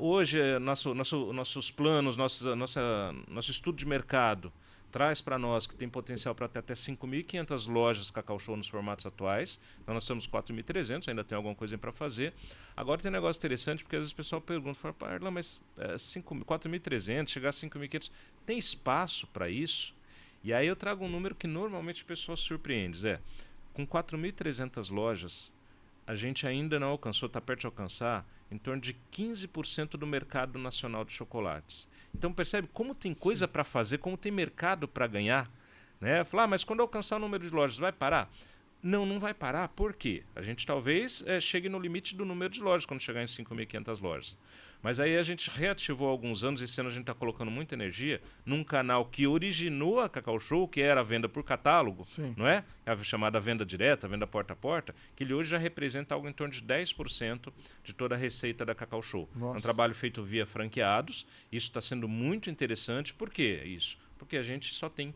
Hoje, nossos planos, nosso estudo de mercado traz para nós que tem potencial para ter até 5.500 lojas Cacau Show nos formatos atuais. Então nós somos 4.300, ainda tem alguma coisa para fazer. Agora tem um negócio interessante, porque às vezes o pessoal pergunta, fala, mas 4.300, chegar a 5.500, tem espaço para isso? E aí eu trago um número que normalmente as pessoas surpreendem. Com 4.300 lojas, a gente ainda não alcançou, está perto de alcançar, em torno de 15% do mercado nacional de chocolates. Então percebe como tem coisa para fazer, como tem mercado para ganhar. Né? Falar, mas quando alcançar o número de lojas, vai parar? Não vai parar. Por quê? A gente talvez chegue no limite do número de lojas quando chegar em 5.500 lojas. Mas aí a gente reativou há alguns anos, esse ano a gente está colocando muita energia num canal que originou a Cacau Show, que era a venda por catálogo, não é? A chamada venda direta, a venda porta a porta, que ele hoje já representa algo em torno de 10% de toda a receita da Cacau Show. É um trabalho feito via franqueados, isso está sendo muito interessante. Por que isso? Porque a gente só tem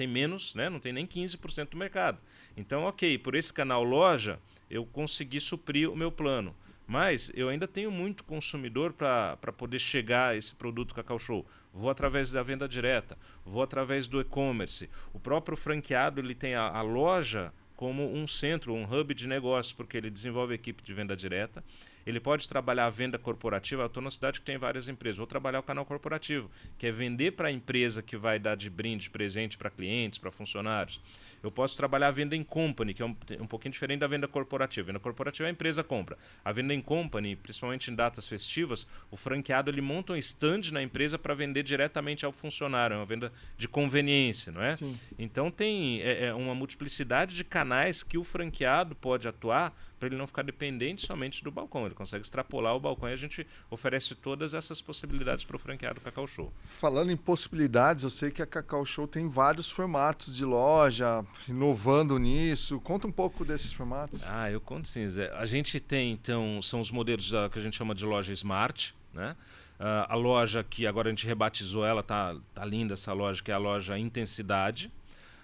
menos, né? Não tem nem 15% do mercado. Então, ok, por esse canal loja, eu consegui suprir o meu plano. Mas eu ainda tenho muito consumidor para poder chegar a esse produto Cacau Show. Vou através da venda direta, vou através do e-commerce. O próprio franqueado ele tem a loja como um centro, um hub de negócio, porque ele desenvolve a equipe de venda direta. Ele pode trabalhar a venda corporativa. Eu estou na cidade que tem várias empresas. Vou trabalhar o canal corporativo, que é vender para a empresa que vai dar de brinde, presente para clientes, para funcionários. Eu posso trabalhar a venda em company, que é um pouquinho diferente da venda corporativa. A venda corporativa a empresa compra. A venda em company, principalmente em datas festivas, o franqueado ele monta um stand na empresa para vender diretamente ao funcionário. É uma venda de conveniência, não é? Sim. Então tem uma multiplicidade de canais que o franqueado pode atuar para ele não ficar dependente somente do balcão. Ele consegue extrapolar o balcão e a gente oferece todas essas possibilidades para o franqueado Cacau Show. Falando em possibilidades, eu sei que a Cacau Show tem vários formatos de loja, inovando nisso. Conta um pouco desses formatos. Eu conto sim, Zé. A gente tem, então, são os modelos que a gente chama de loja Smart, né? A loja que agora a gente rebatizou ela, tá linda essa loja, que é a loja Intensidade.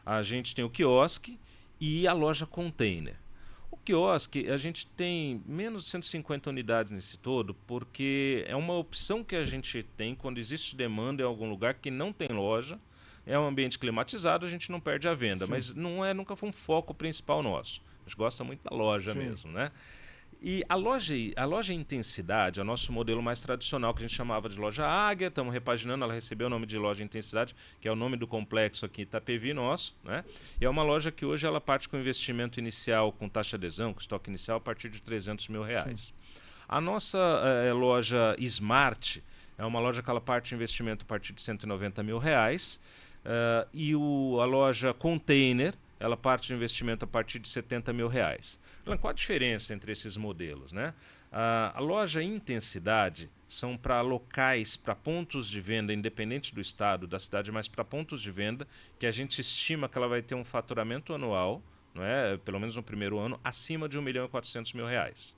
A gente tem o quiosque e a loja Container. O quiosque, a gente tem menos de 150 unidades nesse todo, porque é uma opção que a gente tem quando existe demanda em algum lugar que não tem loja, é um ambiente climatizado, a gente não perde a venda, mas nunca foi um foco principal nosso. A gente gosta muito da loja mesmo, né? E a loja Intensidade é o nosso modelo mais tradicional, que a gente chamava de loja Águia, estamos repaginando, ela recebeu o nome de loja Intensidade, que é o nome do complexo aqui Itapevi nosso, né? E é uma loja que hoje ela parte com investimento inicial, com taxa de adesão, com estoque inicial, a partir de R$300 mil. A nossa loja Smart é uma loja que ela parte de investimento a partir de R$190 mil. E a loja Container, ela parte de investimento a partir de R$70 mil. Qual a diferença entre esses modelos, né? A loja Intensidade são para locais, para pontos de venda, independente do estado, da cidade, mas para pontos de venda, que a gente estima que ela vai ter um faturamento anual, não é? Pelo menos no primeiro ano, acima de R$1.400.000.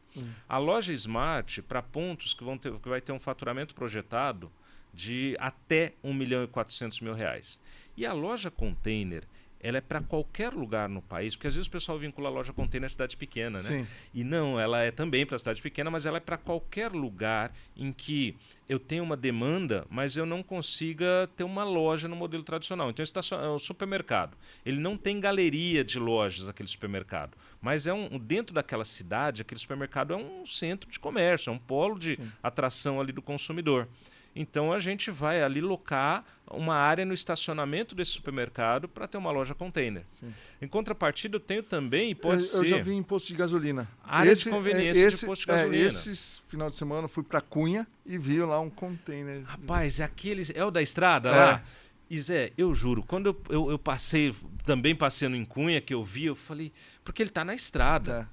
A loja Smart, para pontos que vai ter um faturamento projetado de até R$1.400.000. E a loja Container, ela é para qualquer lugar no país, porque às vezes o pessoal vincula a loja Container à cidade pequena, né? Sim. E não, ela é também para a cidade pequena, mas ela é para qualquer lugar em que eu tenho uma demanda, mas eu não consiga ter uma loja no modelo tradicional. Então, o supermercado, ele não tem galeria de lojas, aquele supermercado, mas dentro daquela cidade, aquele supermercado é um centro de comércio, é um polo de atração ali do consumidor. Então a gente vai ali locar uma área no estacionamento desse supermercado para ter uma loja Container. Em contrapartida, eu tenho também, eu já vi em posto de gasolina. Área de conveniência de posto de gasolina. Esse final de semana eu fui para Cunha e vi lá um container. Rapaz, é o da estrada lá? E Zé, eu juro, quando eu também passeando em Cunha, que eu vi, eu falei, porque ele está na estrada.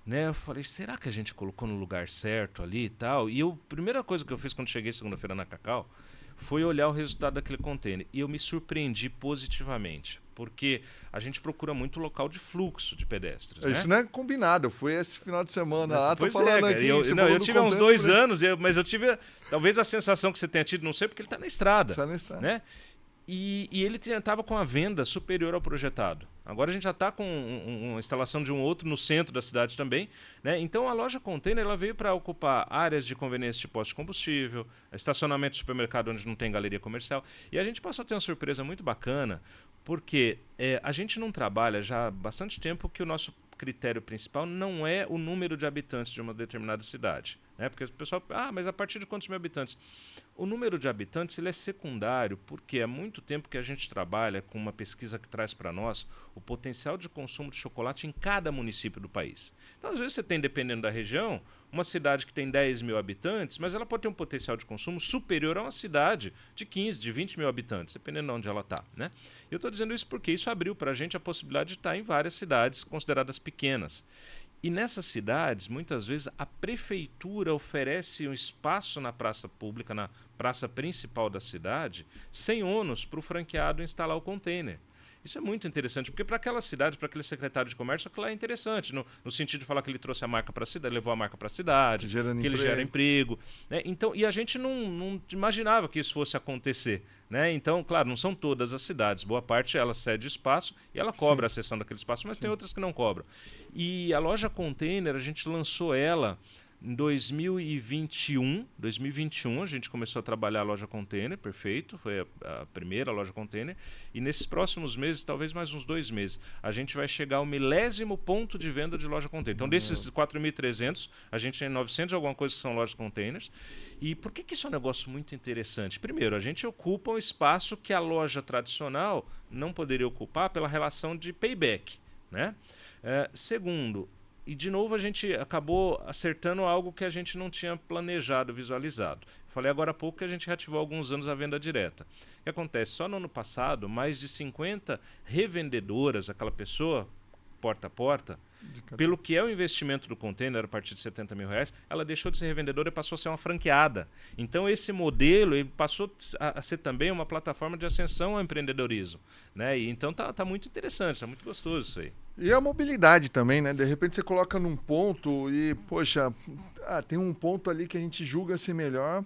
Né? Eu falei, será que a gente colocou no lugar certo ali e tal? E a primeira coisa que eu fiz quando cheguei segunda-feira na Cacau foi olhar o resultado daquele container. E eu me surpreendi positivamente, porque a gente procura muito local de fluxo de pedestres. Isso né? não é combinado, eu fui esse final de semana lá, tô falando aqui. Eu tive há uns 2 anos, mas eu tive talvez a sensação que você tenha tido, não sei, porque ele está na estrada. Está na estrada. Né? E ele estava com a venda superior ao projetado. Agora a gente já está com uma instalação de um outro no centro da cidade também. Né? Então a loja Container ela veio para ocupar áreas de conveniência de posto de combustível, estacionamento de supermercado onde não tem galeria comercial. E a gente passou a ter uma surpresa muito bacana, porque a gente não trabalha já há bastante tempo que o nosso critério principal não é o número de habitantes de uma determinada cidade. Né? Porque o pessoal, mas a partir de quantos mil habitantes? O número de habitantes ele é secundário, porque há muito tempo que a gente trabalha com uma pesquisa que traz para nós o potencial de consumo de chocolate em cada município do país. Então, às vezes, você tem, dependendo da região, uma cidade que tem 10 mil habitantes, mas ela pode ter um potencial de consumo superior a uma cidade de 15, de 20 mil habitantes, dependendo de onde ela está. Né? Eu estou dizendo isso porque isso abriu para a gente a possibilidade de estar em várias cidades consideradas pequenas. E nessas cidades, muitas vezes, a prefeitura oferece um espaço na praça pública, na praça principal da cidade, sem ônus para o franqueado instalar o container. Isso é muito interessante, porque para aquela cidade, para aquele secretário de comércio, aquilo é interessante, no sentido de falar que ele trouxe a marca para a cidade, levou a marca para a cidade, que ele gera emprego. Né? Então, e a gente não imaginava que isso fosse acontecer. Né? Então, claro, não são todas as cidades. Boa parte ela cede espaço e ela cobra a cessão daquele espaço, mas tem outras que não cobram. E a loja Container, a gente lançou ela em 2021, a gente começou a trabalhar a loja Container, perfeito, foi a primeira loja Container, e nesses próximos meses, talvez mais uns 2 meses, a gente vai chegar ao 1000º ponto de venda de loja Container. Então, desses 4.300, a gente tem 900 e alguma coisa que são lojas Containers. E por que isso é um negócio muito interessante? Primeiro, a gente ocupa um espaço que a loja tradicional não poderia ocupar pela relação de payback. Né? Segundo, e, de novo, a gente acabou acertando algo que a gente não tinha planejado, visualizado. Falei agora há pouco que a gente reativou há alguns anos a venda direta. O que acontece? Só no ano passado, mais de 50 revendedoras, aquela pessoa, porta a porta, pelo que é o investimento do container a partir de R$70 mil, ela deixou de ser revendedora e passou a ser uma franqueada. Então, esse modelo ele passou a ser também uma plataforma de ascensão ao empreendedorismo. Né? E, então, tá muito interessante, tá muito gostoso isso aí. E a mobilidade também, né? De repente você coloca num ponto e, poxa, tem um ponto ali que a gente julga ser melhor,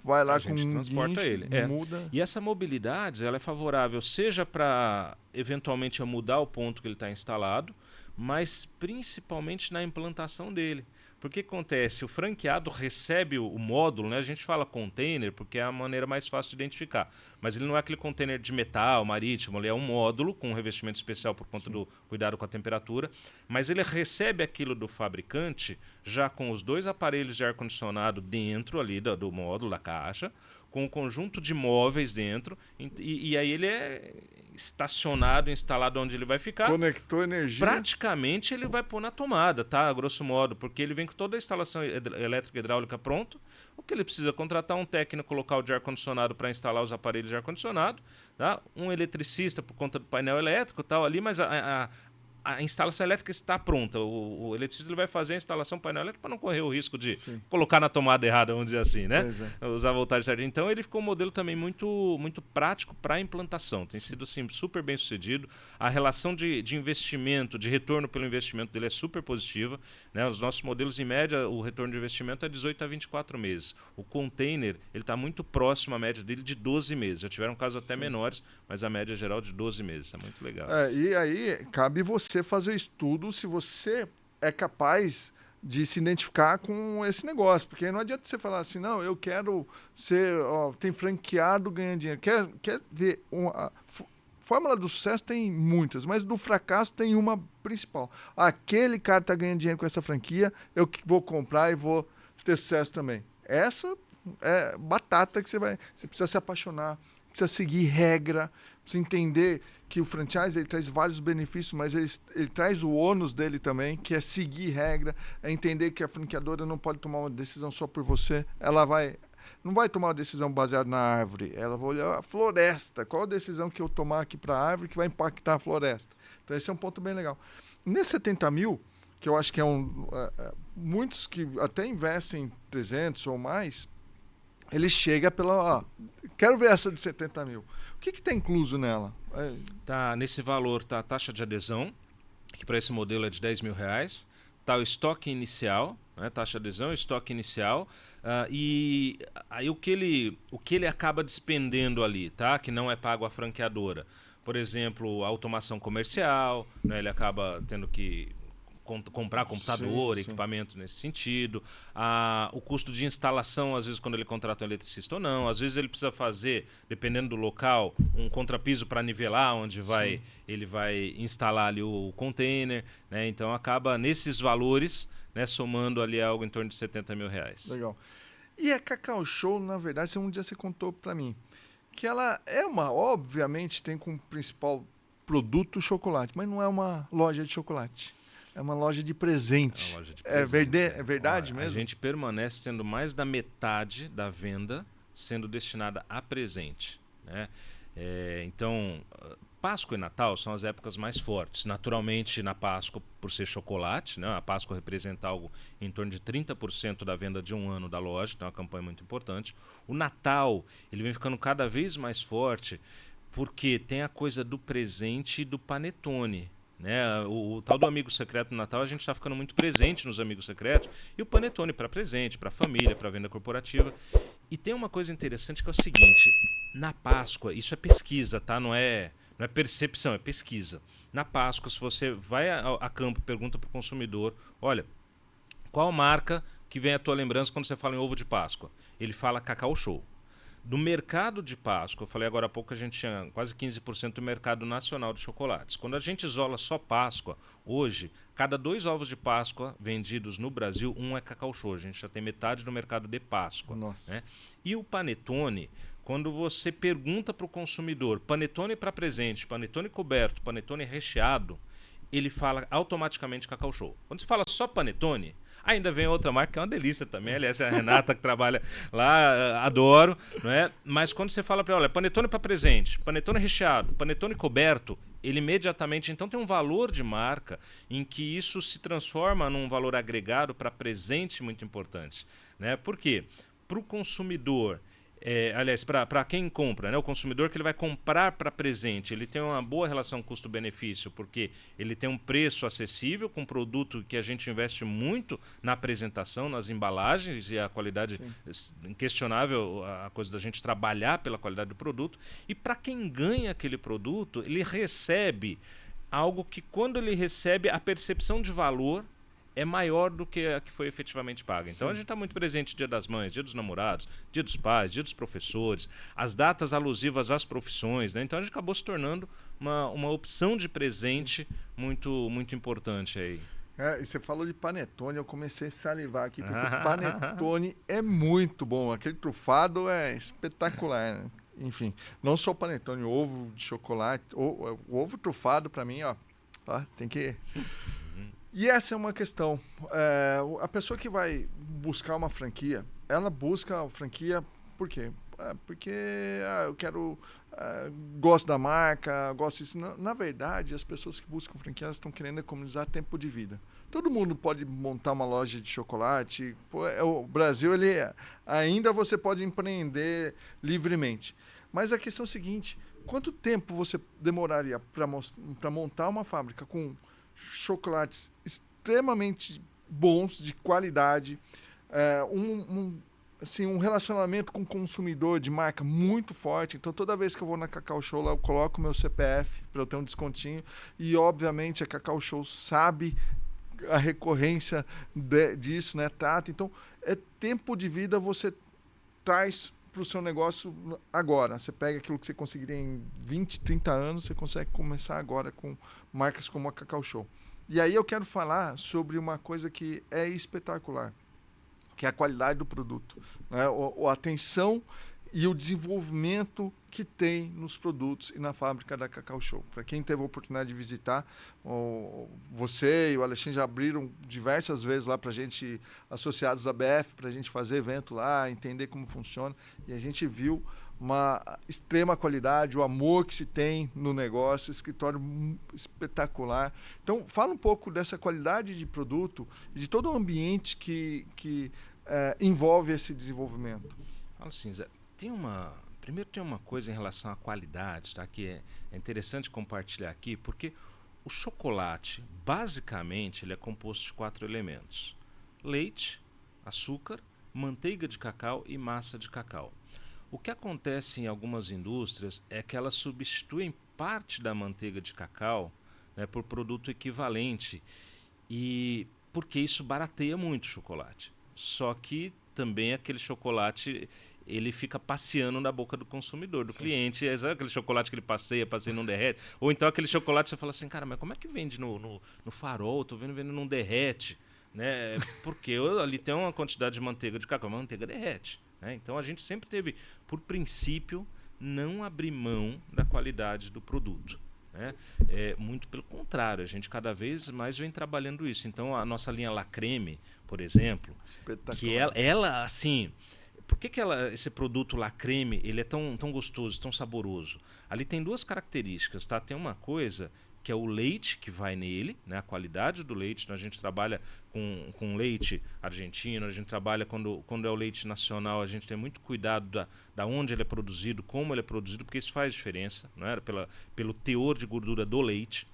vai lá a gente com um transporta guincho, ele. muda. E essa mobilidade ela é favorável seja para eventualmente mudar o ponto que ele está instalado, mas principalmente na implantação dele. Porque acontece, o franqueado recebe o módulo, né? A gente fala container porque é a maneira mais fácil de identificar, mas ele não é aquele container de metal, marítimo, ele é um módulo com um revestimento especial por conta do cuidado com a temperatura, mas ele recebe aquilo do fabricante já com os 2 aparelhos de ar-condicionado dentro ali do módulo, da caixa, com um conjunto de móveis dentro, e aí ele é estacionado, instalado onde ele vai ficar. Conectou energia. Praticamente ele vai pôr na tomada, tá? A grosso modo, porque ele vem com toda a instalação elétrica e hidráulica pronto. O que ele precisa contratar um técnico local de ar-condicionado para instalar os aparelhos de ar-condicionado, tá? Um eletricista por conta do painel elétrico, tal ali, mas a instalação elétrica está pronta. O eletricista ele vai fazer a instalação do painel elétrico para não correr o risco de colocar na tomada errada, vamos dizer assim, né? Usar a voltagem certa. Então ele ficou um modelo também muito prático para a implantação. Tem sido assim, super bem sucedido. A relação de investimento, de retorno pelo investimento dele é super positiva, né? Os nossos modelos, em média, o retorno de investimento é 18 a 24 meses. O container ele está muito próximo à média dele de 12 meses. Já tiveram casos até menores, mas a média geral de 12 meses. É muito legal. E aí cabe você fazer o estudo se você é capaz de se identificar com esse negócio, porque não adianta você falar assim, não, eu quero ser, tem franqueado ganhando dinheiro, quer ver fórmula do sucesso tem muitas, mas do fracasso tem uma principal. Aquele cara tá ganhando dinheiro com essa franquia, eu vou comprar e vou ter sucesso também. Essa é batata que você precisa se apaixonar, precisa seguir regra, precisa entender que o franchise ele traz vários benefícios, mas ele traz o ônus dele também, que é seguir regra, é entender que a franqueadora não pode tomar uma decisão só por você, ela não vai tomar uma decisão baseada na árvore, ela vai olhar a floresta, qual a decisão que eu tomar aqui para a árvore que vai impactar a floresta. Então esse é um ponto bem legal. Nesse 70 mil, que eu acho que muitos que até investem em 300 ou mais, ele chega pela... quero ver essa de 70 mil. O que está incluso nela? Tá, nesse valor tá a taxa de adesão, que para esse modelo é de R$10 mil. Tá o estoque inicial, né? Taxa de adesão, estoque inicial. E aí o que ele acaba despendendo ali, tá? Que não é pago à franqueadora. Por exemplo, a automação comercial, né? Ele acaba tendo que comprar computador, equipamento nesse sentido, o custo de instalação, às vezes quando ele contrata um eletricista ou não, às vezes ele precisa fazer, dependendo do local, um contrapiso para nivelar onde ele vai instalar ali o container, né? Então acaba nesses valores, né, somando ali algo em torno de R$70 mil. Legal. E a Cacau Show, na verdade, um dia você contou para mim, que ela obviamente tem como principal produto chocolate, mas não é uma loja de chocolate. É uma loja de presente. É verdade mesmo? A gente permanece sendo mais da metade da venda sendo destinada a presente, né? Então, Páscoa e Natal são as épocas mais fortes. Naturalmente, na Páscoa, por ser chocolate, né? A Páscoa representa algo em torno de 30% da venda de um ano da loja, então é uma campanha muito importante. O Natal, ele vem ficando cada vez mais forte porque tem a coisa do presente e do panetone. Né? O tal do amigo secreto no Natal, a gente está ficando muito presente nos amigos secretos, e o panetone para presente, para família, para venda corporativa. E tem uma coisa interessante que é o seguinte: na Páscoa, isso é pesquisa, tá? Não é percepção, é pesquisa. Na Páscoa, se você vai a campo e pergunta para o consumidor, olha, qual marca que vem à tua lembrança quando você fala em ovo de Páscoa? Ele fala Cacau Show. Do mercado de Páscoa, eu falei agora há pouco que a gente tinha quase 15% do mercado nacional de chocolates. Quando a gente isola só Páscoa, hoje, cada 2 ovos de Páscoa vendidos no Brasil, um é Cacau Show. A gente já tem metade do mercado de Páscoa. Nossa. Né? E o panetone, quando você pergunta para o consumidor, panetone para presente, panetone coberto, panetone recheado, ele fala automaticamente Cacau Show. Quando você fala só panetone, ainda vem outra marca que é uma delícia também. Aliás, é a Renata que trabalha lá, adoro. Não é? Mas quando você fala para ela, olha, panetone para presente, panetone recheado, panetone coberto, ele imediatamente, então tem um valor de marca em que isso se transforma num valor agregado para presente muito importante. Né? Por quê? Para o consumidor, Aliás, para quem compra, né, o consumidor que ele vai comprar para presente, ele tem uma boa relação custo-benefício, porque ele tem um preço acessível com um produto que a gente investe muito na apresentação, nas embalagens e a qualidade inquestionável, a coisa da gente trabalhar pela qualidade do produto. E para quem ganha aquele produto, ele recebe algo que, quando ele recebe, a percepção de valor é maior do que a que foi efetivamente paga. Então a gente está muito presente Dia das Mães, Dia dos Namorados, Dia dos Pais, Dia dos Professores, as datas alusivas às profissões, né? Então a gente acabou se tornando uma opção de presente muito, muito importante aí. E você falou de panetone, eu comecei a salivar aqui, porque o panetone é muito bom. Aquele trufado é espetacular, né? Enfim, não só panetone, ovo de chocolate, o ovo trufado para mim, ó, tem que... E essa é uma questão. A pessoa que vai buscar uma franquia, ela busca a franquia por quê? Porque eu quero... gosto da marca, gosto disso. Na verdade, as pessoas que buscam franquia, elas estão querendo economizar tempo de vida. Todo mundo pode montar uma loja de chocolate. O Brasil, ainda você pode empreender livremente. Mas a questão é a seguinte, quanto tempo você demoraria para montar uma fábrica com chocolates extremamente bons, de qualidade, um relacionamento com o consumidor de marca muito forte? Então, toda vez que eu vou na Cacau Show, lá eu coloco meu CPF para eu ter um descontinho. E, obviamente, a Cacau Show sabe a recorrência disso, né? Trata. Então, tempo de vida você traz para o seu negócio agora. Você pega aquilo que você conseguiria em 20, 30 anos, você consegue começar agora com marcas como a Cacau Show. E aí eu quero falar sobre uma coisa que é espetacular, que é a qualidade do produto, né? A atenção e o desenvolvimento que tem nos produtos e na fábrica da Cacau Show. Para quem teve a oportunidade de visitar, você e o Alexandre já abriram diversas vezes lá para a gente, associados à BF, para a gente fazer evento lá, entender como funciona. E a gente viu uma extrema qualidade, o amor que se tem no negócio, escritório espetacular. Então, fala um pouco dessa qualidade de produto e de todo o ambiente que envolve esse desenvolvimento. Fala assim, Zé. Primeiro tem uma coisa em relação à qualidade, tá? Que é interessante compartilhar aqui, porque o chocolate, basicamente, ele é composto de 4 elementos: leite, açúcar, manteiga de cacau e massa de cacau. O que acontece em algumas indústrias é que elas substituem parte da manteiga de cacau, né, por produto equivalente, e porque isso barateia muito o chocolate. Só que também aquele chocolate, ele fica passeando na boca do consumidor, do cliente. Sabe aquele chocolate que ele passeia e não derrete? Ou então aquele chocolate você fala assim, cara, mas como é que vende no Farol? Tô vendo não derrete. Né? Porque ali tem uma quantidade de manteiga de cacau, mas a manteiga derrete. Né? Então a gente sempre teve, por princípio, não abrir mão da qualidade do produto. Né? Muito pelo contrário, a gente cada vez mais vem trabalhando isso. Então a nossa linha La Creme, por exemplo, que ela assim... Por que esse produto La Creme ele é tão gostoso, tão saboroso? Ali tem 2 características, tá? Tem uma coisa que é o leite que vai nele, né? A qualidade do leite. Então a gente trabalha com leite argentino, a gente trabalha quando é o leite nacional, a gente tem muito cuidado da onde ele é produzido, como ele é produzido, porque isso faz diferença, não é? Pelo teor de gordura do leite.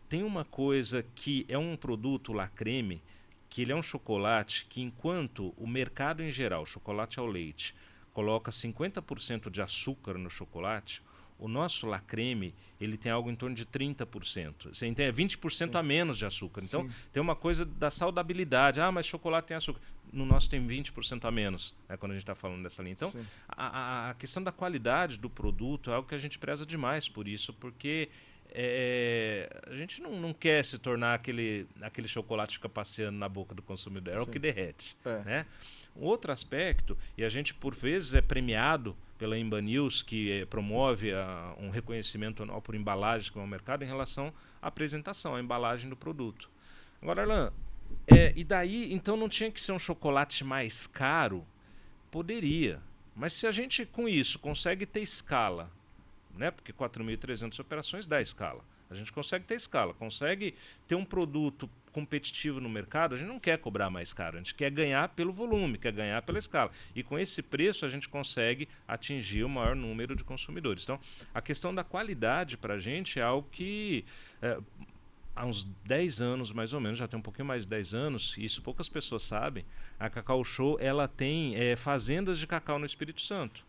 Tem uma coisa que é um produto La Creme, que ele é um chocolate que, enquanto o mercado em geral, chocolate ao leite, coloca 50% de açúcar no chocolate, o nosso La Creme, ele tem algo em torno de 30%. Você entende? 20% a menos de açúcar. Então, tem uma coisa da saudabilidade. Mas chocolate tem açúcar. No nosso tem 20% a menos, né, quando a gente está falando dessa linha. Então, a questão da qualidade do produto é algo que a gente preza demais por isso, porque... a gente não quer se tornar aquele chocolate que fica passeando na boca do consumidor, é o que derrete. Né? Um outro aspecto, e a gente por vezes é premiado pela Emba News, que promove um reconhecimento anual por embalagens que vão ao mercado em relação à apresentação, à embalagem do produto. Agora, Arlan, e daí, então não tinha que ser um chocolate mais caro? Poderia, mas se a gente com isso consegue ter escala, né? Porque 4.300 operações dá escala. A gente consegue ter escala, consegue ter um produto competitivo no mercado. A gente não quer cobrar mais caro, a gente quer ganhar pelo volume, quer ganhar pela escala. E com esse preço a gente consegue atingir o maior número de consumidores. Então, a questão da qualidade para a gente é algo que... há uns 10 anos, mais ou menos, já tem um pouquinho mais de 10 anos, e isso poucas pessoas sabem, a Cacau Show ela tem fazendas de cacau no Espírito Santo.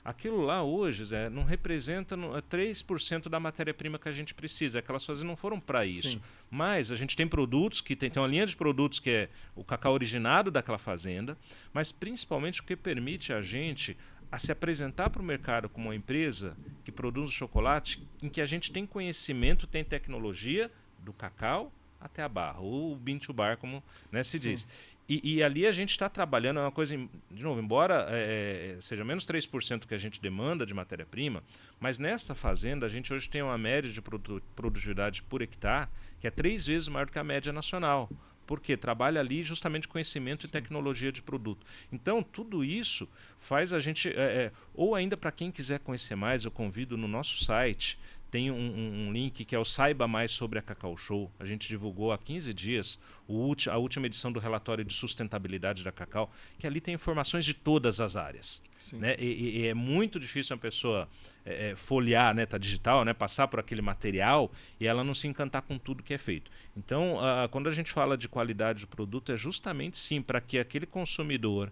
Aquilo lá hoje, Zé, não representa 3% da matéria-prima que a gente precisa. Aquelas fazendas não foram para isso. Sim. Mas a gente tem produtos, tem uma linha de produtos que é o cacau originado daquela fazenda, mas principalmente o que permite a gente a se apresentar para o mercado como uma empresa que produz o chocolate em que a gente tem conhecimento, tem tecnologia do cacau até a barra, ou bean to bar, como se diz. E ali a gente está trabalhando, é uma coisa, de novo, embora seja menos 3% que a gente demanda de matéria-prima, mas nesta fazenda a gente hoje tem uma média de produtividade por hectare que é 3 vezes maior do que a média nacional. Porque trabalha ali justamente conhecimento e tecnologia de produto. Então, tudo isso faz a gente... ou ainda para quem quiser conhecer mais, eu convido no nosso site, tem um link que é o Saiba Mais sobre a Cacau Show. A gente divulgou há 15 dias a última edição do relatório de sustentabilidade da Cacau, que ali tem informações de todas as áreas. Né? E é muito difícil uma pessoa folhear, né, tá digital, né, passar por aquele material e ela não se encantar com tudo que é feito. Então, quando a gente fala de qualidade do produto, é justamente sim para que aquele consumidor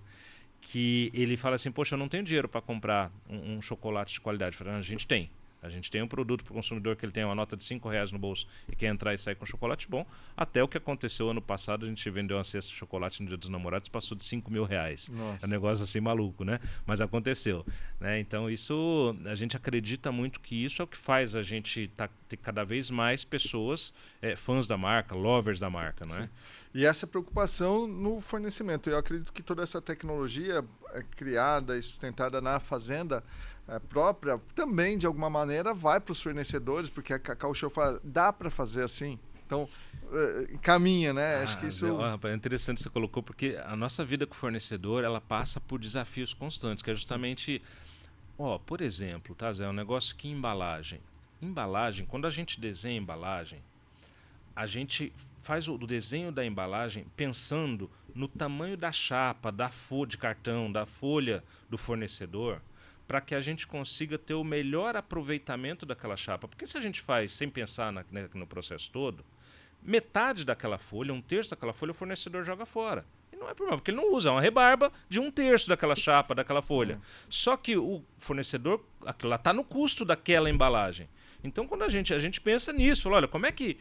que ele fala assim, poxa, eu não tenho dinheiro para comprar um chocolate de qualidade. A gente tem. A gente tem um produto para o consumidor que ele tem uma nota de R$5 no bolso e quer entrar e sair com chocolate bom. Até o que aconteceu ano passado, a gente vendeu uma cesta de chocolate no Dia dos Namorados, passou de R$5.000. Nossa. É um negócio assim maluco, né? Mas aconteceu. Né? Então isso, a gente acredita muito que isso é o que faz a gente ter cada vez mais pessoas fãs da marca, lovers da marca, não é? E essa preocupação no fornecimento. Eu acredito que toda essa tecnologia criada e sustentada na fazenda própria também, de alguma maneira, vai para os fornecedores, porque a Cacau Show dá para fazer assim. Então, caminha, né? Acho que isso... É interessante que você colocou, porque a nossa vida com o fornecedor, ela passa por desafios constantes, que é justamente... por exemplo, tá, Zé, um negócio que embalagem. Embalagem, quando a gente desenha embalagem, a gente faz o desenho da embalagem pensando no tamanho da chapa, da folha de cartão, da folha do fornecedor, para que a gente consiga ter o melhor aproveitamento daquela chapa. Porque se a gente faz sem pensar no processo todo, metade daquela folha, 1/3 daquela folha, o fornecedor joga fora. E não é problema, porque ele não usa, é uma rebarba de 1/3 daquela chapa, daquela folha. Só que o fornecedor, aquilo lá está no custo daquela embalagem. Então, quando a gente pensa nisso, olha, qual que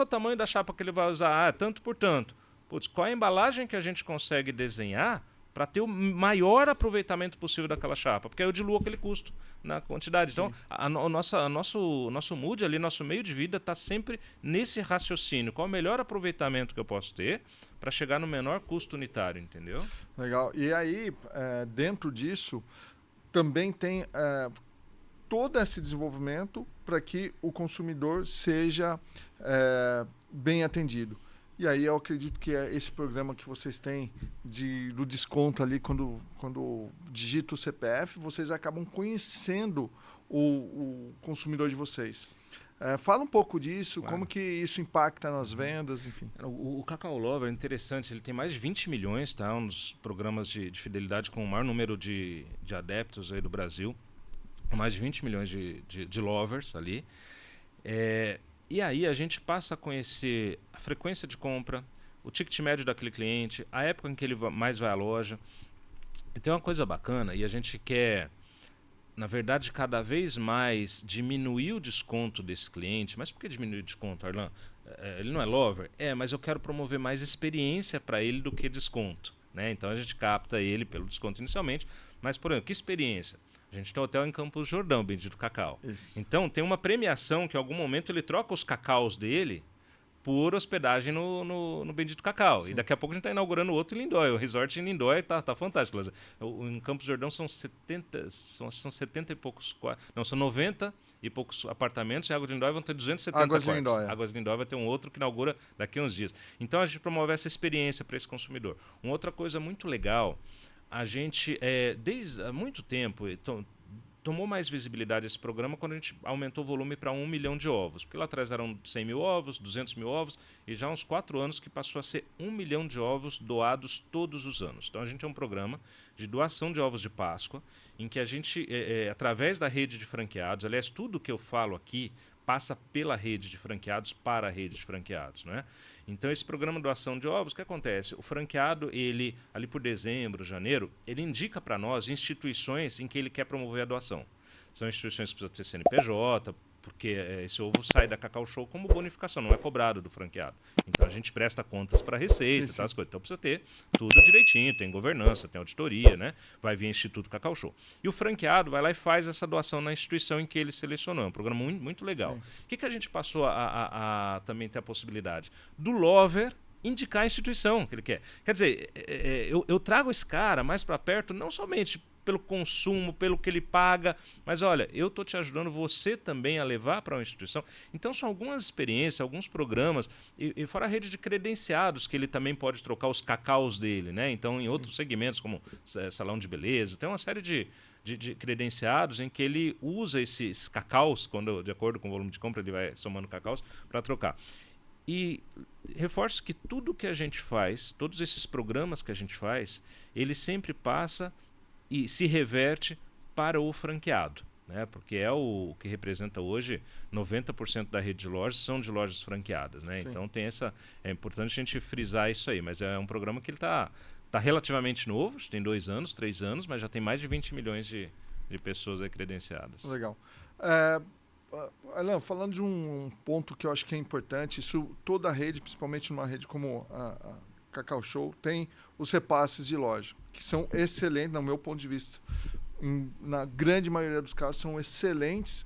é o tamanho da chapa que ele vai usar? Tanto por tanto. Putz, qual é a embalagem que a gente consegue desenhar para ter o maior aproveitamento possível daquela chapa? Porque aí eu diluo aquele custo na quantidade. Sim. Então, nosso mood ali, nosso meio de vida está sempre nesse raciocínio. Qual é o melhor aproveitamento que eu posso ter para chegar no menor custo unitário, entendeu? Legal. E aí, dentro disso, também tem... todo esse desenvolvimento para que o consumidor seja bem atendido. E aí eu acredito que é esse programa que vocês têm do desconto ali, quando digita o CPF, vocês acabam conhecendo o consumidor de vocês. Fala um pouco disso, claro. Como que isso impacta nas vendas, enfim. O Cacau Lover é interessante, ele tem mais de 20 milhões, tá? Um dos programas de fidelidade com o maior número de adeptos aí do Brasil. Mais de 20 milhões de lovers ali. E aí a gente passa a conhecer a frequência de compra, o ticket médio daquele cliente, a época em que ele mais vai à loja. E tem uma coisa bacana, e a gente quer, na verdade, cada vez mais diminuir o desconto desse cliente. Mas por que diminuir o desconto, Arlan? Ele não é lover? Mas eu quero promover mais experiência para ele do que desconto. Né? Então a gente capta ele pelo desconto inicialmente. Mas, por exemplo, que experiência? A gente tem um hotel em Campos do Jordão, Bendito Cacau. Isso. Então, tem uma premiação que, em algum momento, ele troca os cacaus dele por hospedagem no Bendito Cacau. Sim. E daqui a pouco a gente está inaugurando outro em Lindóia. O resort em Lindóia tá fantástico. Em Campos do Jordão são 70 e poucos... Não, são 90 e poucos apartamentos. E Águas de Lindóia vão ter 270 Águas quartos. Lindóia. Águas de Lindóia vai ter um outro que inaugura daqui a uns dias. Então, a gente promove essa experiência para esse consumidor. Uma outra coisa muito legal... A gente, desde há muito tempo, tomou mais visibilidade esse programa quando a gente aumentou o volume para 1 milhão de ovos. Porque lá atrás eram 100 mil ovos, 200 mil ovos, e já há uns 4 anos que passou a ser 1 milhão de ovos doados todos os anos. Então a gente é um programa de doação de ovos de Páscoa, em que a gente, através da rede de franqueados, aliás, tudo que eu falo aqui passa pela rede de franqueados para a rede de franqueados, né? Então, esse programa de doação de ovos, o que acontece? O franqueado, ele, ali por dezembro, janeiro, ele indica para nós instituições em que ele quer promover a doação. São instituições que precisam ter CNPJ, porque esse ovo sai da Cacau Show como bonificação, não é cobrado do franqueado. Então, a gente presta contas para a Receita, essas coisas. Então, precisa ter tudo direitinho, tem governança, tem auditoria, né? Vai vir Instituto Cacau Show. E o franqueado vai lá e faz essa doação na instituição em que ele selecionou. É um programa muito, muito legal. O que a gente passou a também ter a possibilidade? Do Lover indicar a instituição que ele quer. Quer dizer, eu trago esse cara mais para perto, não somente pelo consumo, pelo que ele paga, mas olha, eu estou te ajudando você também a levar para uma instituição. Então são algumas experiências, alguns programas, e fora a rede de credenciados, que ele também pode trocar os cacaus dele, né? Então em outros segmentos, como salão de beleza, tem uma série de credenciados em que ele usa esses cacaus, quando de acordo com o volume de compra ele vai somando cacaus, para trocar. E reforço que tudo que a gente faz, todos esses programas que a gente faz, ele sempre passa e se reverte para o franqueado, né? Porque é o que representa hoje 90% da rede de lojas são de lojas franqueadas, né? Então tem é importante a gente frisar isso aí, mas é um programa que ele tá relativamente novo, tem 2 anos, 3 anos, mas já tem mais de 20 milhões de pessoas aí credenciadas. Legal. Alan, falando de um ponto que eu acho que é importante, isso toda a rede, principalmente numa rede como a Cacau Show, tem os repasses de loja, que são excelentes, no meu ponto de vista. Na grande maioria dos casos, são excelentes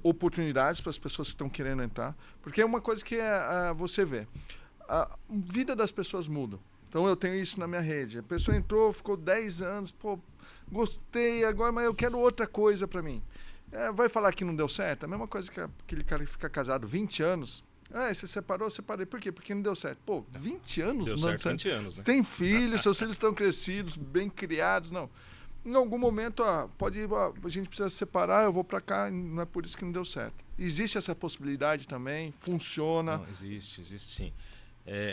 oportunidades para as pessoas que estão querendo entrar, porque é uma coisa que você vê. A vida das pessoas muda. Então, eu tenho isso na minha rede. A pessoa entrou, ficou 10 anos, pô, gostei agora, mas eu quero outra coisa para mim. Vai falar que não deu certo? A mesma coisa que aquele cara que fica casado 20 anos. Você separou? Separei. Por quê? Porque não deu certo. Pô, 20 anos? Deu certo 20 anos, né? Você tem filhos, seus filhos estão crescidos, bem criados. Não. Em algum momento, a gente precisa separar, eu vou para cá, não é por isso que não deu certo. Existe essa possibilidade também? Funciona? Não, existe sim.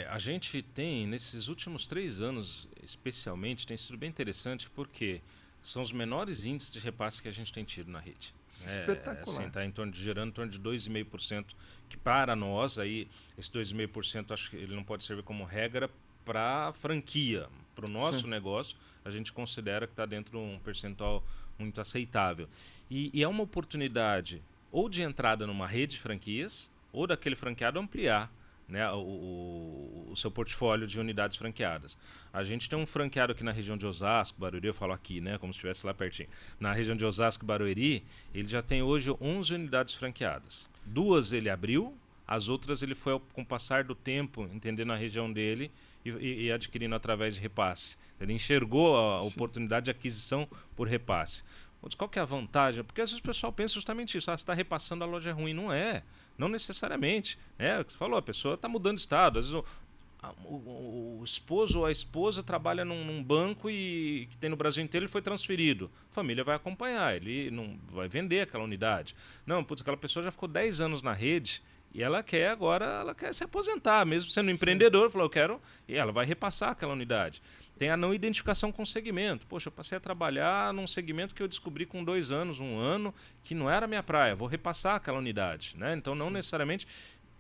A gente tem, nesses últimos 3 anos, especialmente, tem sido bem interessante porque são os menores índices de repasse que a gente tem tido na rede. Espetacular. Assim, está gerando em torno de 2,5%, que para nós, aí, esse 2,5%, acho que ele não pode servir como regra para a franquia. Para o nosso negócio, a gente considera que está dentro de um percentual muito aceitável. E é uma oportunidade ou de entrada numa rede de franquias, ou daquele franqueado ampliar, né, o seu portfólio de unidades franqueadas. A gente tem um franqueado aqui na região de Osasco, Barueri, eu falo aqui, né, como se estivesse lá pertinho. Na região de Osasco, Barueri, ele já tem hoje 11 unidades franqueadas. 2 ele abriu, as outras ele foi com o passar do tempo, entendendo a região dele e adquirindo através de repasse. Ele enxergou a oportunidade de aquisição por repasse. Qual que é a vantagem? Porque às vezes o pessoal pensa justamente isso. Você está repassando, a loja é ruim. Não é. Não necessariamente. Você falou, a pessoa está mudando de estado. Às vezes o esposo ou a esposa trabalha num banco que tem no Brasil inteiro e foi transferido. A família vai acompanhar, ele não vai vender aquela unidade. Não, aquela pessoa já ficou 10 anos na rede e ela quer se aposentar, mesmo sendo empreendedor, falou, eu quero, e ela vai repassar aquela unidade. Tem a não identificação com o segmento. Poxa, eu passei a trabalhar num segmento que eu descobri com 2 anos, 1 ano, que não era a minha praia. Vou repassar aquela unidade, né? Então, não necessariamente.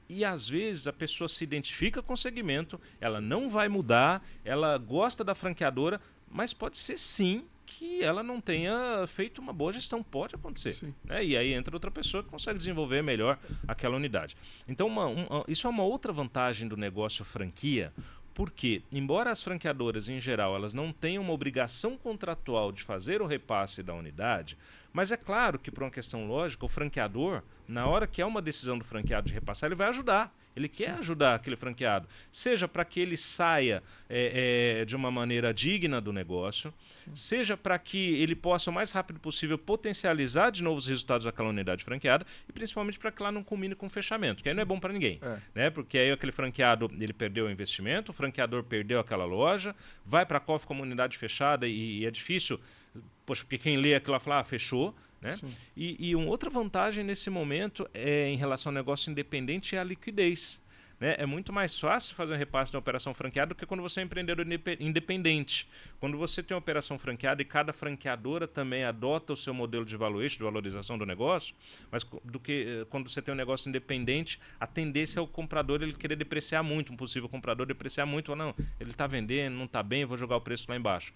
E, às vezes, a pessoa se identifica com o segmento, ela não vai mudar, ela gosta da franqueadora, mas pode ser, sim, que ela não tenha feito uma boa gestão. Pode acontecer. Né? E aí entra outra pessoa que consegue desenvolver melhor aquela unidade. Então, isso é uma outra vantagem do negócio franquia, porque, embora as franqueadoras, em geral, elas não tenham uma obrigação contratual de fazer o repasse da unidade, mas é claro que, por uma questão lógica, o franqueador, na hora que é uma decisão do franqueado de repassar, ele vai ajudar. Ele quer ajudar aquele franqueado, seja para que ele saia de uma maneira digna do negócio, seja para que ele possa, o mais rápido possível, potencializar de novo os resultados daquela unidade franqueada e principalmente para que lá não culmine com fechamento, que aí não é bom para ninguém. Né? Porque aí aquele franqueado ele perdeu o investimento, o franqueador perdeu aquela loja, vai para a COF como unidade fechada e é difícil, poxa, porque quem lê aquilo lá fala, fechou. né? Sim. E uma outra vantagem nesse momento em relação ao negócio independente é a liquidez. Né? É muito mais fácil fazer um repasse de uma operação franqueada do que quando você é um empreendedor independente. Quando você tem uma operação franqueada e cada franqueadora também adota o seu modelo de valuation, de valorização do negócio, mas do que quando você tem um negócio independente, a tendência é o comprador ele querer depreciar muito, um possível comprador depreciar muito, ou não, ele está vendendo, não está bem, vou jogar o preço lá embaixo.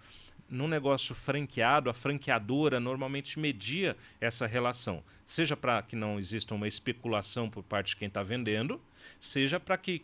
Num negócio franqueado, a franqueadora normalmente media essa relação, seja para que não exista uma especulação por parte de quem está vendendo, seja para que